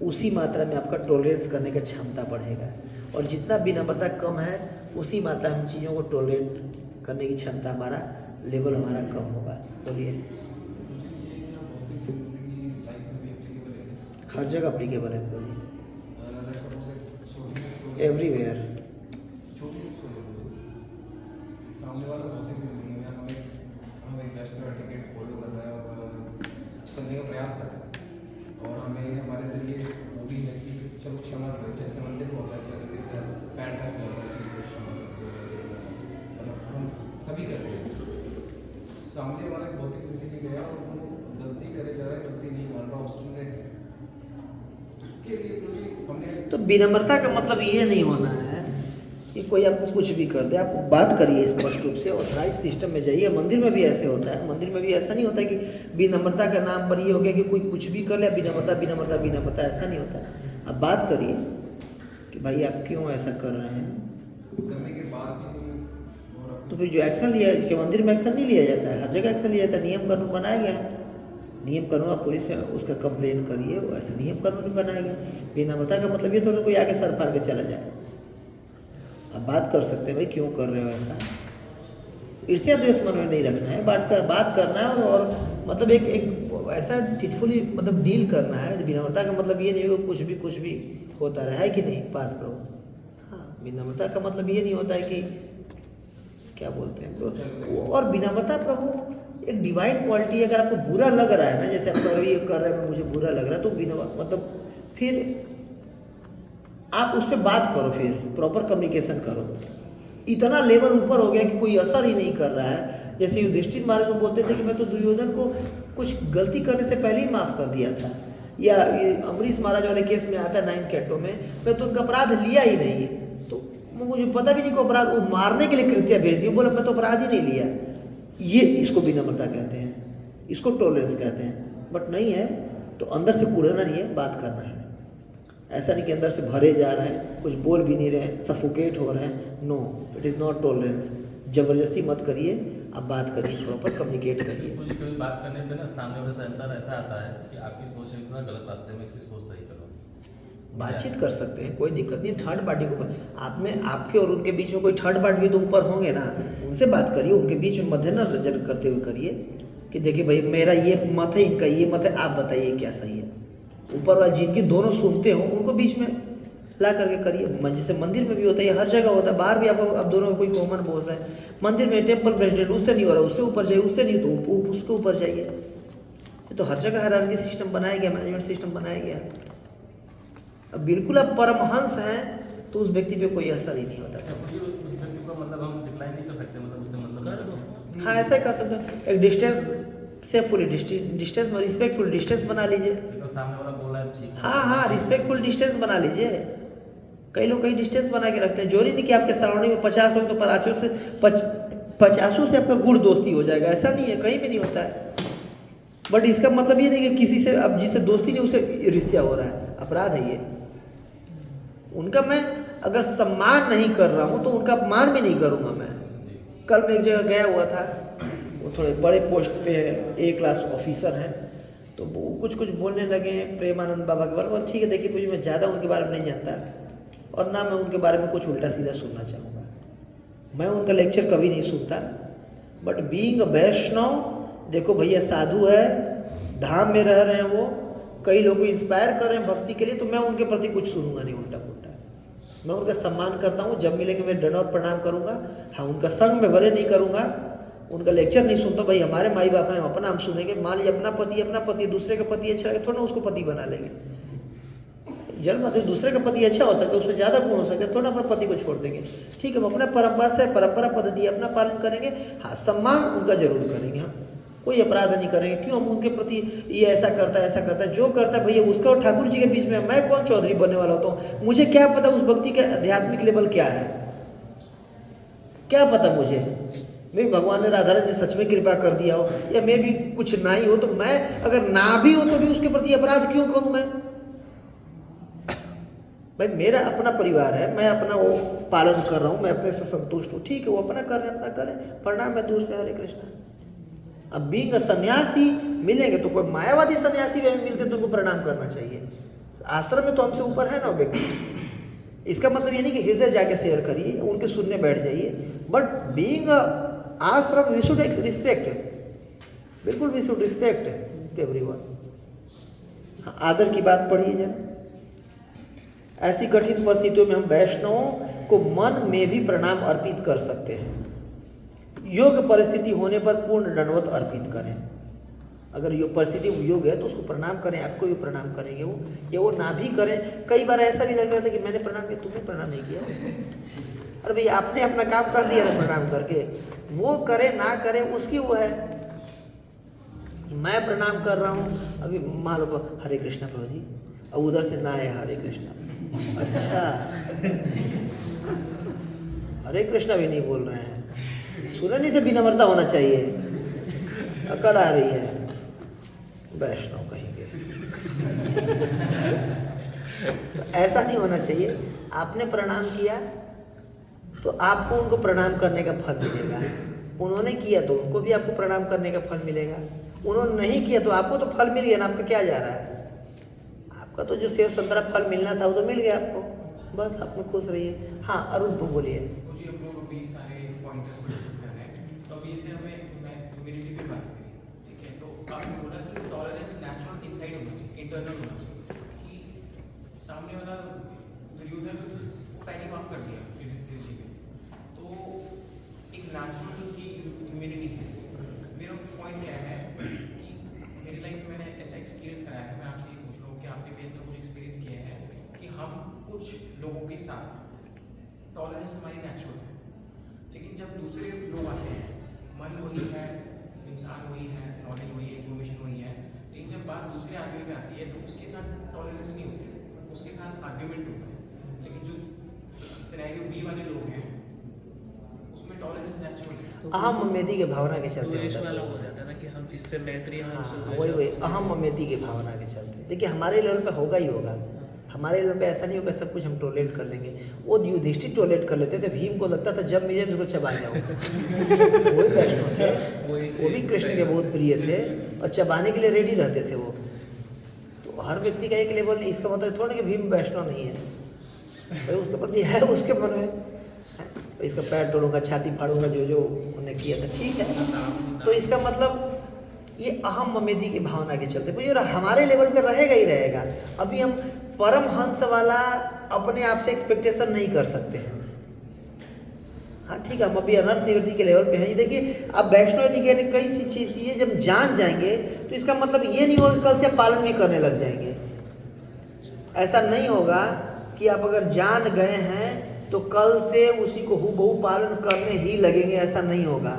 उसी मात्रा में आपका टॉलरेंस करने का क्षमता बढ़ेगा और जितना विनम्रता कम है उसी मात्रा में चीज़ों को टॉलरेट करने की क्षमता हमारा लेवल हमारा कम होगा। बोलिए। हर जगह अप्लीकेबल है। बोलिए। एवरीवेयर। सामने वाला भौतिक जिंदगी में हम एक नेशनल एटिकेट्स फॉलो कर रहे हैं और करने का प्रयास कर रहे हैं और हमें हमारे दिल ये वो भी है कि चलो क्षमा करो। जैसे मंदिर में होता है कि अगर किसी का पैंट का क्षमा मतलब हम सभी करते हैं। सामने वाला भौतिक जिंदगी गया और वो गलती करे जा रहा है, गलती नहीं मान रहा, ऑब्स्टिनेट है, उसके लिए हमने तो विनम्रता का मतलब ये नहीं होना है कि कोई आपको कुछ भी कर दे। आप बात करिए स्पष्ट रूप से और राइट सिस्टम में जाइए। मंदिर में भी ऐसे होता है। मंदिर में भी ऐसा नहीं होता कि विनम्रता का नाम पर ये हो गया कि कोई कुछ भी कर ले विनम्रता विनम्रता विनम्रता, ऐसा नहीं होता। आप बात करिए कि भाई आप क्यों ऐसा कर रहे हैं, करने के बाद भी तो फिर जो एक्शन लिया इसके मंदिर में एक्शन नहीं लिया जाता है, हर जगह एक्शन लिया जाता है। नियम कानून बनाया गया है, नियम कानून आप पुलिस में उसका कंप्लेन करिए, वो ऐसे नियम कानून भी बनाया गया। विनम्रता का मतलब ये थोड़ा कोई आगे सर फाड़ के चला जाए। आप बात कर सकते हैं भाई क्यों कर रहे हो ऐसा, ईर्ष्या द्वेष मन में नहीं रखना है, बात करना है और मतलब एक ऐसा टिटफुली मतलब डील करना है। विनम्रता का मतलब ये नहीं हो कुछ भी होता रहा है कि नहीं पार्थ प्रभु। हाँ, विनम्रता का मतलब ये नहीं होता है कि क्या बोलते हैं और विनम्रता प्रभु एक डिवाइन क्वालिटी है। अगर आपको बुरा लग रहा है ना, जैसे आप ये कर रहे हैं मुझे बुरा लग रहा है, तो मतलब फिर आप उस पर बात करो, फिर प्रॉपर कम्युनिकेशन करो। इतना लेवल ऊपर हो गया कि कोई असर ही नहीं कर रहा है। जैसे युधिष्ठिर महाराज को बोलते थे कि मैं तो दुर्योधन को कुछ गलती करने से पहले ही माफ़ कर दिया था, या अम्बरीश महाराज वाले केस में आता है 9 कैंटो में, मैं तो उनका अपराध लिया ही नहीं, तो मुझे पता भी नहीं कि अपराध वो मारने के लिए कृत्या भेज दी, बोला मैं तो अपराध ही नहीं लिया। ये इसको विनम्रता कहते हैं, इसको टॉलरेंस कहते हैं। बट नहीं है तो अंदर से कूड़ना नहीं है, बात करना है। ऐसा नहीं कि अंदर से भरे जा रहे हैं, कुछ बोल भी नहीं रहे हैं, सफोकेट हो रहे हैं। No, it is not tolerance. जबरदस्ती मत करिए, आप बात करिए, प्रॉपर कम्युनिकेट करिए। मुझे कभी बात करने पे ना सामने वाले से इंसान ऐसा आता है कि आपकी सोच है इतना गलत रास्ते में, इसकी सोच सही करो। बातचीत कर सकते हैं, कोई दिक्कत नहीं। थर्ड पार्टी को आप में आपके और उनके बीच में कोई थर्ड पार्टी भी तो ऊपर होंगे ना, उनसे बात करिए, उनके बीच में मध्यनजर करते हुए करिए कि देखिए भाई मेरा ये मत है, इनका ये मत है, आप बताइए क्या सही है। ऊपर वाला जिनकी दोनों सुनते हो उनको बीच में ला करके करिए। जैसे मंदिर में भी होता है, हर जगह होता है, बाहर भी आप दोनों कोई कॉमन बोल रहे हैं। मंदिर में टेम्पल प्रेसिडेंट उससे नहीं हो रहा, उससे ऊपर जाइए, उससे नहीं तो उसके ऊपर जाइए। तो हर जगह हायरार्की सिस्टम बनाया गया, मैनेजमेंट सिस्टम बनाया गया। अब बिल्कुल आप परमहंस हैं तो उस व्यक्ति पे कोई असर ही नहीं होता। उस व्यक्ति को मतलब हम डिक्लाइन नहीं कर सकते, मतलब उससे मतलब हाँ ऐसा ही कर सकते हैं। एक डिस्टेंस सेफुली डिस्टेंस में रिस्पेक्टफुल डिस्टेंस बना लीजिए। तो सामने वाला बोला है ठीक है, हाँ रिस्पेक्टफुल डिस्टेंस बना लीजिए। कई लोग कई डिस्टेंस बना के रखते हैं। जोरी नहीं कि आपके सराउंडिंग में 50 लोग तो 50 से आपका गुड़ दोस्ती हो जाएगा, ऐसा नहीं है, कहीं भी नहीं होता है। बट इसका मतलब ये नहीं कि किसी से अब जिससे दोस्ती नहीं उसे ईर्ष्या हो रहा है, अपराध है ये। उनका मैं अगर सम्मान नहीं कर रहा हूँ तो उनका अपमान भी नहीं करूँगा मैं। कल मैं एक जगह गया हुआ था, वो थोड़े बड़े पोस्ट पे ए क्लास ऑफिसर हैं, तो वो कुछ बोलने लगे प्रेमानंद बाबा के बारे में। ठीक है, देखिए मुझे, मैं ज़्यादा उनके बारे में नहीं जानता और ना मैं उनके बारे में कुछ उल्टा सीधा सुनना चाहूँगा। मैं उनका लेक्चर कभी नहीं सुनता, बट बीइंग अ वैष्णव, देखो भैया साधु है, धाम में रह रहे हैं, वो कई लोगों को इंस्पायर कर रहे हैं भक्ति के लिए, तो मैं उनके प्रति कुछ सुनूंगा नहीं उल्टा पुल्टा। मैं उनका सम्मान करता हूँ, जब मिलेंगे मैं दंडवत प्रणाम करूँगा। हाँ, उनका संग मैं भले नहीं करूँगा, उनका लेक्चर नहीं सुनता। भाई हमारे माई बाप हैं, हम अपना हम सुनेंगे। मान लीजिए अपना पति दूसरे का पति अच्छा लगे, थोड़ा ना उसको पति बना लेंगे। जल मत, दूसरे का पति अच्छा हो सकता है, उसमें ज़्यादा गुण हो सकते हैं, थोड़ा अपना पति को छोड़ देंगे। ठीक है, हम अपना परंपरा पद्धति अपना पालन करेंगे। हाँ, सम्मान उनका जरूर करेंगे, हम कोई अपराध नहीं करेंगे। क्यों हम उनके प्रति ये ऐसा करता है, जो करता है भैया उसका और ठाकुर जी के बीच में मैं कौन चौधरी बनने वाला होता हूँ? मुझे क्या पता उस भक्ति के आध्यात्मिक लेवल क्या है, क्या पता मुझे। मैं भगवान ने राधा रानी ने सच में कृपा कर दिया हो, या मैं भी कुछ ना ही हो, तो मैं अगर ना भी हो तो भी उसके प्रति अपराध क्यों करूँ मैं? भाई मेरा अपना परिवार है, मैं अपना वो पालन कर रहा हूँ, मैं अपने से संतुष्ट हूँ। ठीक है, वो अपना कर रहे हैं, अपना करें, प्रणाम, मैं दूर से हरे कृष्णा। अब बीइंग अ सन्यासी मिलेंगे तो कोई मायावादी सन्यासी में मिलते तो उनको प्रणाम करना चाहिए। आश्रम में तो हमसे ऊपर है ना व्यक्ति। इसका मतलब ये नहीं कि हृदय जाके शेयर करिए, उनके सुनने बैठ जाइए, बट बीइंग आश्रम वी शुड रिस्पेक्ट, बिल्कुल वी शुड रिस्पेक्ट एवरीवन। आदर की बात पढ़िए जरा। ऐसी कठिन परिस्थितियों में हम वैष्णवों को मन में भी प्रणाम अर्पित कर सकते हैं। योग्य परिस्थिति होने पर पूर्ण दंडवत अर्पित करें। अगर यो परिस्थिति योग्य है तो उसको प्रणाम करें, आपको भी प्रणाम करेंगे वो, या वो ना भी करें। कई बार ऐसा भी लग रहा था कि मैंने प्रणाम किया, तुमने प्रणाम नहीं किया। अरे भाई आपने अपना काम कर दिया था प्रणाम करके, वो करे ना करे उसकी वो है। मैं प्रणाम कर रहा हूँ, अभी मान लो हरे कृष्णा प्रभु जी, अब उधर से ना है हरे कृष्णा, अच्छा हरे कृष्णा भी नहीं बोल रहे हैं, सुने नहीं थे, विनम्रता होना चाहिए। अकड़ आ रही है, वैष्णव कहेंगे। तो ऐसा नहीं होना चाहिए। आपने प्रणाम किया तो आपको उनको प्रणाम करने का फल मिलेगा, उन्होंने किया तो उनको भी आपको प्रणाम करने का फल मिलेगा, उन्होंने नहीं किया तो आपको तो फल मिल गया ना। आपका क्या जा रहा है? आपका तो जो सेव संतरा फल मिलना था वो तो मिल गया आपको, बस आप में खुश रहिए। हाँ, अरुण को बोलिए। इसे हमें ह्यूमैनिटी पे बात करें, ठीक है? तो आपने बोला कि टॉलरेंस नेचुरल इनसाइड होना चाहिए, इंटरनल होना चाहिए, कि सामने वाला दुर्योधन पहले माफ कर दिया युधिष्ठिर जी ने, तो एक नेचुरल की ह्यूमैनिटी है। मेरा पॉइंट क्या है कि मेरी लाइफ में मैंने ऐसा एक्सपीरियंस कराया है, मैं आपसे ये पूछ रहा हूँ कि आपने भी ऐसा कुछ एक्सपीरियंस किया है कि हम कुछ लोगों के साथ टॉलरेंस हमारी नेचुरल है, लेकिन जब दूसरे लोग आते हैं, मन वही है, इंसान वही है, नॉलेज वही है, इन्फॉर्मेशन वही है, लेकिन जब बात दूसरे आदमी पे आती है तो उसके साथ टॉलरेंस नहीं होती, उसके साथ आर्ग्यूमेंट होता है। लेकिन जो सिनेरियो बी वाले लोग हैं उसमें टॉलरेंस नेचुरल है। अहम ममेदी के भावना के चलते वाला हो जाता है ना कि हम इससे मैत्री, वही अहम ममेदी के भावना के चलते। देखिए हमारे लेवल पे होगा ही होगा, हमारे लेवल पे ऐसा नहीं होगा सब कुछ हम टॉलरेट कर लेंगे। वो युधिष्ठिर टॉलरेट कर लेते थे, भीम को लगता था जब मिले उसको चबा जाओ। वही वैष्णव थे, वो भी कृष्ण के बहुत प्रिय थे और चबाने के लिए रेडी रहते थे वो। तो हर व्यक्ति का एक लेवल नहीं, इसका मतलब थोड़ा कि भीम वैष्णव नहीं है, तो उसके प्रति है उसके मन में, तो इसका पैर तोड़ूंगा, छाती फाड़ूंगा, जो उन्हें किया था, ठीक है। तो इसका मतलब ये अहम ममेदी की भावना के चलते मुझे हमारे लेवल पे रहेगा ही रहेगा। अभी हम परमहंस वाला अपने आप से एक्सपेक्टेशन नहीं कर सकते हैं। हाँ ठीक है, हम अभी अनर्थ निवृत्ति के लेवल पे हैं। ये देखिए आप वैष्णव एटिकेट कई सी चीज़ें जब जान जाएंगे तो इसका मतलब ये नहीं होगा कि कल से आप पालन भी करने लग जाएंगे। ऐसा नहीं होगा कि आप अगर जान गए हैं तो कल से उसी को हूबहू पालन करने ही लगेंगे, ऐसा नहीं होगा।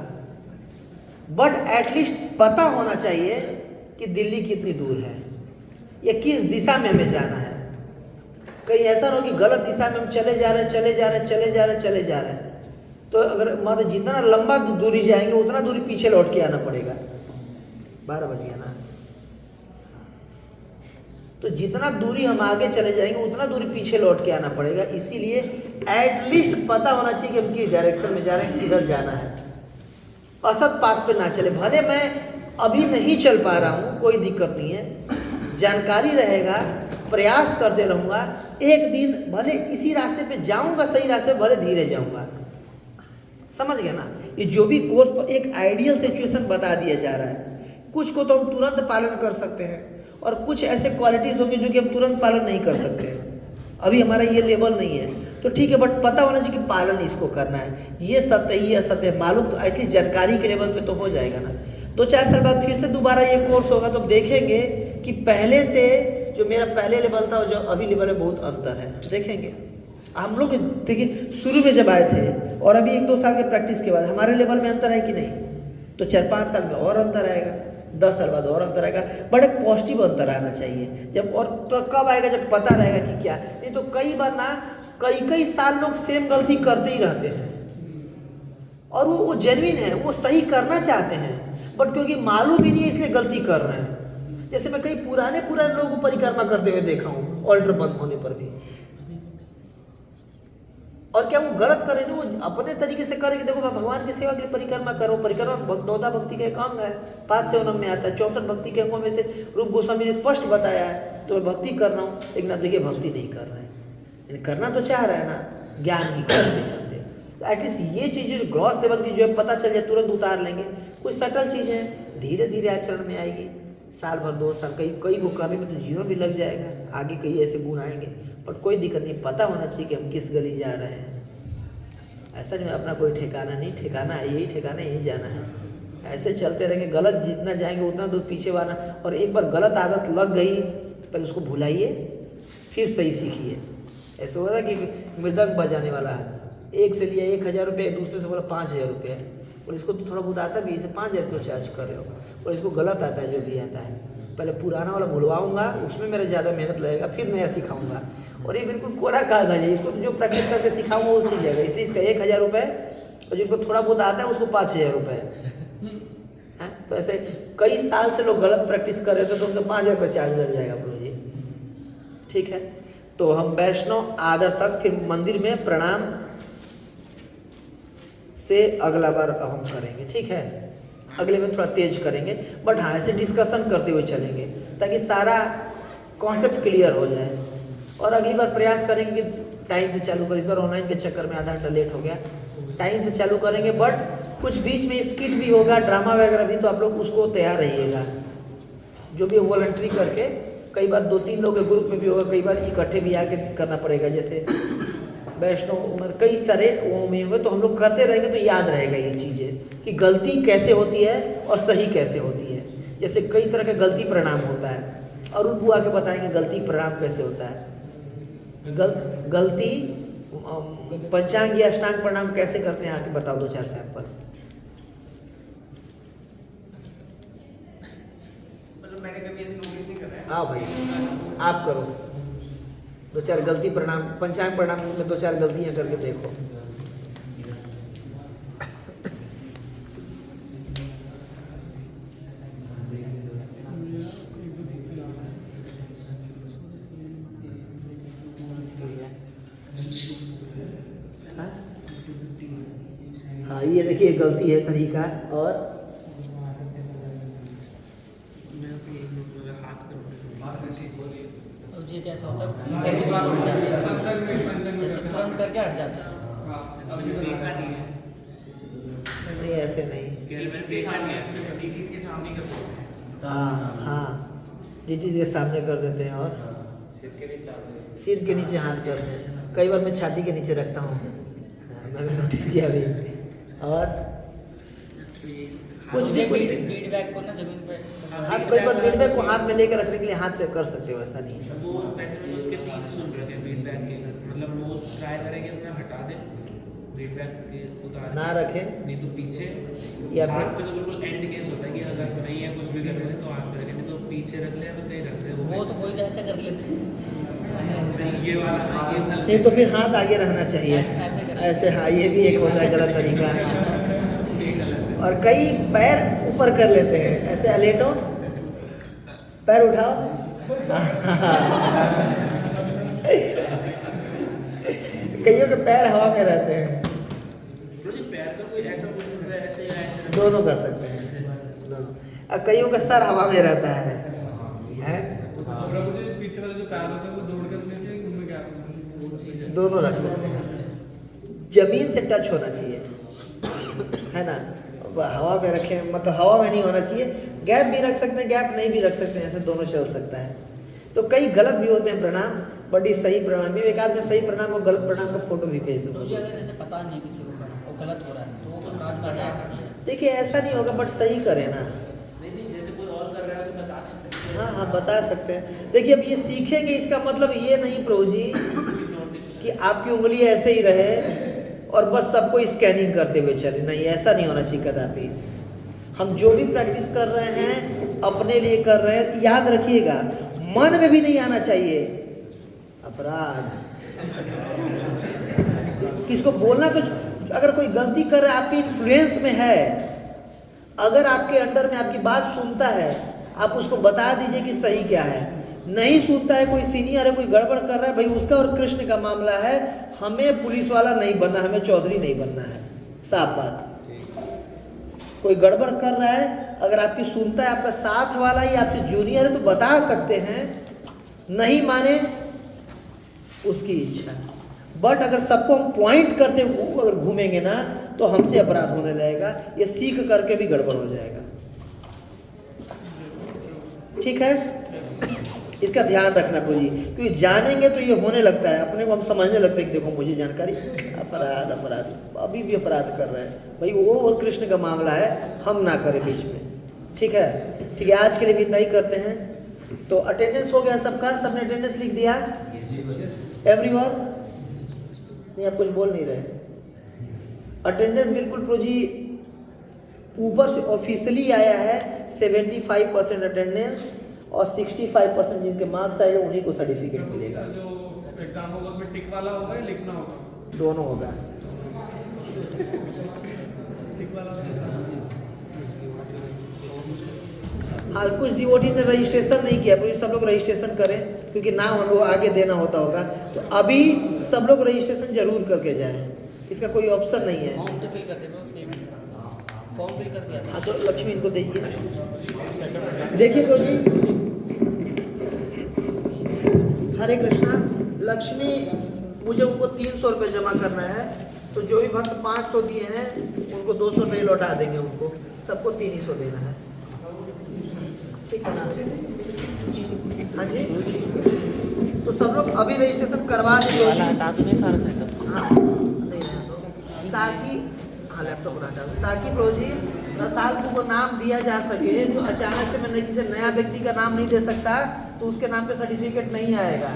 बट एटलीस्ट पता होना चाहिए कि दिल्ली कितनी दूर है या किस दिशा में हमें जाना है। कहीं ऐसा ना हो कि गलत दिशा में हम चले जा रहे हैं। तो अगर मतलब जितना लंबा दूरी जाएंगे उतना दूरी पीछे लौट के आना पड़ेगा। 12 बज गया ना। तो जितना दूरी हम आगे चले जाएंगे उतना दूरी पीछे लौट के आना पड़ेगा। इसीलिए एटलीस्ट पता होना चाहिए कि हम किस डायरेक्शन में जा रहे हैं, किधर जाना है। असत पाथ पे ना चले। भले मैं अभी नहीं चल पा रहा हूँ, कोई दिक्कत नहीं है, जानकारी रहेगा, प्रयास करते रहूँगा, एक दिन भले इसी रास्ते पे जाऊँगा, सही रास्ते पे भले धीरे जाऊँगा। समझ गए ना? ये जो भी कोर्स पर एक आइडियल सिचुएशन बता दिया जा रहा है। कुछ को तो हम तुरंत पालन कर सकते हैं और कुछ ऐसे क्वालिटीज़ होंगे जो कि हम तुरंत पालन नहीं कर सकते हैं। अभी हमारा ये लेवल नहीं है तो ठीक है, बट पता होना चाहिए कि पालन इसको करना है, ये सत्य ये असत्य है, मालूम तो एटलीस्ट जानकारी के लेवल पे तो हो जाएगा ना। 2-4 साल बाद फिर से दोबारा ये कोर्स होगा तो देखेंगे कि पहले से जो मेरा पहले लेवल था और जो अभी लेवल है बहुत अंतर है। देखेंगे हम लोग, देखिए शुरू में जब आए थे और अभी 1-2 साल के प्रैक्टिस के बाद हमारे लेवल में अंतर है कि नहीं? तो 4-5 साल में और अंतर आएगा, 10 साल बाद और अंतर आएगा, बट एक पॉजिटिव अंतर आना चाहिए जब। और तो कब आएगा? जब पता रहेगा कि क्या। नहीं तो कई बार ना कई साल लोग सेम गलती करते ही रहते हैं और वो जेन्युइन है, वो सही करना चाहते हैं, बट क्योंकि मालूम ही नहीं है इसलिए गलती कर रहे हैं। जैसे मैं कई पुराने लोगों को परिक्रमा करते हुए देखा हूँ, ऑल्टर बंद होने पर भी। और क्या वो गलत करेंगे? वो अपने तरीके से करेंगे। देखो मैं भगवान की सेवा के लिए परिक्रमा कर रहा हूँ। परिक्रमा 9 भक्ति का एक अंग है, 5 सेवनम में आता है। 64 भक्ति के अंगों में से रूप गोस्वामी ने स्पष्ट बताया है। तो मैं भक्ति कर रहा हूँ, लेकिन अब देखिए भक्ति नहीं कर रहे हैं। करना तो चाह रहे हैं ना, ज्ञान की कमी के चलते। तो एटलीस्ट ये चीज़ें जो ग्रॉस लेवल की जो है पता चल जाए, तुरंत उतार लेंगे। कुछ सटल चीज़ें धीरे धीरे आचरण में आएगी, साल भर 2 साल, कई को करने में तो जीवन भी लग जाएगा, आगे कई ऐसे गुण आएंगे, बट कोई दिक्कत नहीं। पता होना चाहिए कि हम किस गली जा रहे हैं। ऐसा नहीं अपना कोई ठिकाना नहीं, ठिकाना यही ठिकाना यही जाना है। ऐसे चलते रहेंगे, गलत जितना जाएंगे उतना दूर पीछे वाला। और एक बार गलत आदत लग गई, पहले उसको भुलाइए, फिर सही सीखिए। ऐसे हो रहा है कि मृदंग बजाने वाला है, एक से लिया 1000 रुपये, दूसरे से बोला 5000 रुपये, और इसको तो थोड़ा बहुत आता भी, इसे 5000 क्यों चार्ज कर रहे हो? और इसको गलत आता है जो भी आता है। पहले पुराना वाला भुलवाऊंगा, उसमें मेरा ज़्यादा मेहनत लगेगा, फिर नया सिखाऊंगा। और ये बिल्कुल कोरा कागज है, इसको जो प्रैक्टिस करके सिखाऊंगा वो सीख जाएगा। इसलिए इसका 1000 रुपये, और जिनको थोड़ा बहुत आता है उसको 5000 रुपये है। तो ऐसे कई साल से लोग गलत प्रैक्टिस कर रहे थे, तो उनका 5000 रुपये चार्ज लग जाएगा प्रभु जी। ठीक है, तो हम वैष्णव आदर तक, फिर मंदिर में प्रणाम से अगला बार हम करेंगे। ठीक है, अगले में थोड़ा तेज करेंगे, बट हाँ ऐसे डिस्कशन करते हुए चलेंगे ताकि सारा कॉन्सेप्ट क्लियर हो जाए। और अगली बार प्रयास करेंगे कि टाइम से चालू करें। इस बार ऑनलाइन के चक्कर में आधा घंटा लेट हो गया। टाइम से चालू करेंगे, बट कुछ बीच में स्किट भी होगा, ड्रामा वगैरह भी, तो आप लोग उसको तैयार रहिएगा। जो भी वॉलंटरी करके, कई बार 2-3 लोग के ग्रुप में भी होगा, कई बार इकट्ठे भी आके करना पड़ेगा। जैसे वैष्णव कई सारे वो में होंगे, तो हम लोग करते रहेंगे तो याद रहेगा ये चीज़ें कि गलती कैसे होती है और सही कैसे होती है। जैसे कई तरह का गलती प्रणाम होता है, और उनको आके बताएंगे गलती प्रणाम कैसे होता है। गलती पंचांग या अष्टांग प्रणाम कैसे करते हैं, आके बताओ 2-4 सैंपल। मतलब मैंने कभी ऐसे नोटिस नहीं करा है। हाँ भाई, आप करो 2-4 गलती प्रणाम, पंचांग प्रणाम में 2-4 गलतियां करके देखो। हाँ ये देखिए गलती है तरीका। और ये कैसा होता है, जैसे तुरंत करके हट जाता है। नहीं ऐसे नहीं, हाँ डीटी के सामने कर देते हैं और सिर के नीचे हाथ करते हैं। कई बार मैं छाती के नीचे रखता हूँ, मैंने नोटिस किया अभी। और कुछ भी बीट बैग को ना जमीन पे, आप कई बार बीट बैग को हाथ में लेकर रखने के लिए हाथ से कर सकते हो, ऐसा नहीं है। वो वैसे में उसके 3 सुन रहे थे बीट बैग के, मतलब वो ट्राई करेंगे अपना हटा दे, बीट बैग के उतार ना रखें, नहीं तो पीछे या हाथ पे तो बिल्कुल एंड केस होता है कि अगर नहीं है कुछ भी कर रहे हैं तो हाथ पे रखें, नहीं तो पीछे रख ले, कहीं रख दे। वो तो कोई ऐसा कर लेते हैं, ये वाला नहीं तो फिर हाथ आगे रहना चाहिए ऐसे। हाँ ये भी एक होता है गलत तरीका। और कई पैर ऊपर कर लेते हैं, ऐसे लेटो, पैर उठाओ, कईयों के पैर हवा में रहते हैं, पैर का कोई ऐसा ऐसे या ऐसे दोनों कर सकते हैं दोनों। और कईयों का सर हवा में रहता है प्रभु जी पीछे वाले जो पैर होते हैं वो जोड़ के रखने चाहिए, उनमें क्या रखना चाहिए? दोनों रख सकते हैं, जमीन से टच होना चाहिए, है ना। हवा में रखें मतलब हवा में नहीं होना चाहिए, गैप भी रख सकते हैं, गैप नहीं भी रख सकते हैं, ऐसे दोनों चल सकता है। तो कई गलत भी होते हैं प्रणाम, बट ये सही प्रणाम भी, एक आदमी सही प्रणाम और गलत प्रणाम का फोटो भी भेज तो दो। जी अगर जैसे पता नहीं किसी को प्रणाम वो गलत हो रहा है तो वो तो अपराध में आ जाएगा। देखिए ऐसा नहीं होगा, बट सही करें ना। नहीं, जैसे कोई और कर रहा है उसे बता सकते हैं। हाँ हाँ बता सकते हैं। देखिए अब ये सीखेंगे, इसका मतलब ये नहीं प्रभु जी कि आपकी उंगली ऐसे ही रहे और बस सबको स्कैनिंग करते हुए चले, नहीं ऐसा नहीं होना चाहिए कदापि। हम जो भी प्रैक्टिस कर रहे हैं अपने लिए कर रहे हैं, याद रखिएगा मन में भी नहीं आना चाहिए अपराध। किसको बोलना कुछ, अगर कोई गलती कर रहा है आपके इन्फ्लुएंस में है, अगर आपके अंडर में आपकी बात सुनता है, आप उसको बता दीजिए कि सही क्या है। नहीं सुनता है, कोई सीनियर है, कोई गड़बड़ कर रहा है, भाई उसका और कृष्ण का मामला है, हमें पुलिस वाला नहीं बनना, हमें चौधरी नहीं बनना है, साफ बात। कोई गड़बड़ कर रहा है, अगर आपकी सुनता है, आपका साथ वाला ही आपसे जूनियर है तो बता सकते हैं, नहीं माने उसकी इच्छा। बट अगर सबको हम पॉइंट करते अगर घूमेंगे ना तो हमसे अपराध होने लगेगा, ये सीख करके भी गड़बड़ हो जाएगा। ठीक है, इसका ध्यान रखना पूरी, क्योंकि जानेंगे तो ये होने लगता है, अपने को हम समझने लगते हैं कि देखो मुझे जानकारी, अपराध अपराध अभी भी अपराध कर रहे हैं, भाई वो कृष्ण का मामला है, हम ना करें बीच में। ठीक है, ठीक है, आज के लिए भी इतना ही करते हैं। तो अटेंडेंस हो गया सबका, सबने अटेंडेंस लिख दिया एवरीवन? नहीं आप कुछ बोल नहीं रहे। अटेंडेंस बिल्कुल प्रो जी ऊपर से ऑफिशियली आया है 75% अटेंडेंस, और 65% जिनके मार्क्स आए उन्हीं को सर्टिफिकेट मिलेगा। जो एग्जाम होगा उसमें टिक वाला होगा या लिखना होगा? दोनों होगा। टिक वाला हाँ, कुछ डिवोटी ने रजिस्ट्रेशन नहीं किया, पर सब लोग रजिस्ट्रेशन करें, क्योंकि नाम उनको आगे देना होता होगा। तो अभी सब लोग रजिस्ट्रेशन जरूर करके जाएं, इसका कोई ऑप्शन नहीं है। फॉर्म तो फिल कर दे, फॉर्म फिल कर दिया था। हाँ तो लक्ष्मी इनको दीजिए। देखिए प्रभु जी, हरे कृष्णा, लक्ष्मी मुझे उनको 300 रुपये जमा करना है, तो जो भी भक्त 500 दिए हैं उनको 200 रुपये लौटा देंगे, उनको सबको 300 देना है। ठीक है ना? हाँ जी, तो सब लोग अभी रजिस्ट्रेशन करवा देंगे सारा सेटअप। हाँ नहीं है तो, ताकि हाँ लैपटॉप हटा, ताकि प्रभु जी साल को नाम दिया जा सके। जो अचानक से मैं किसी नया व्यक्ति का नाम नहीं दे सकता तो उसके नाम पे सर्टिफिकेट नहीं आएगा।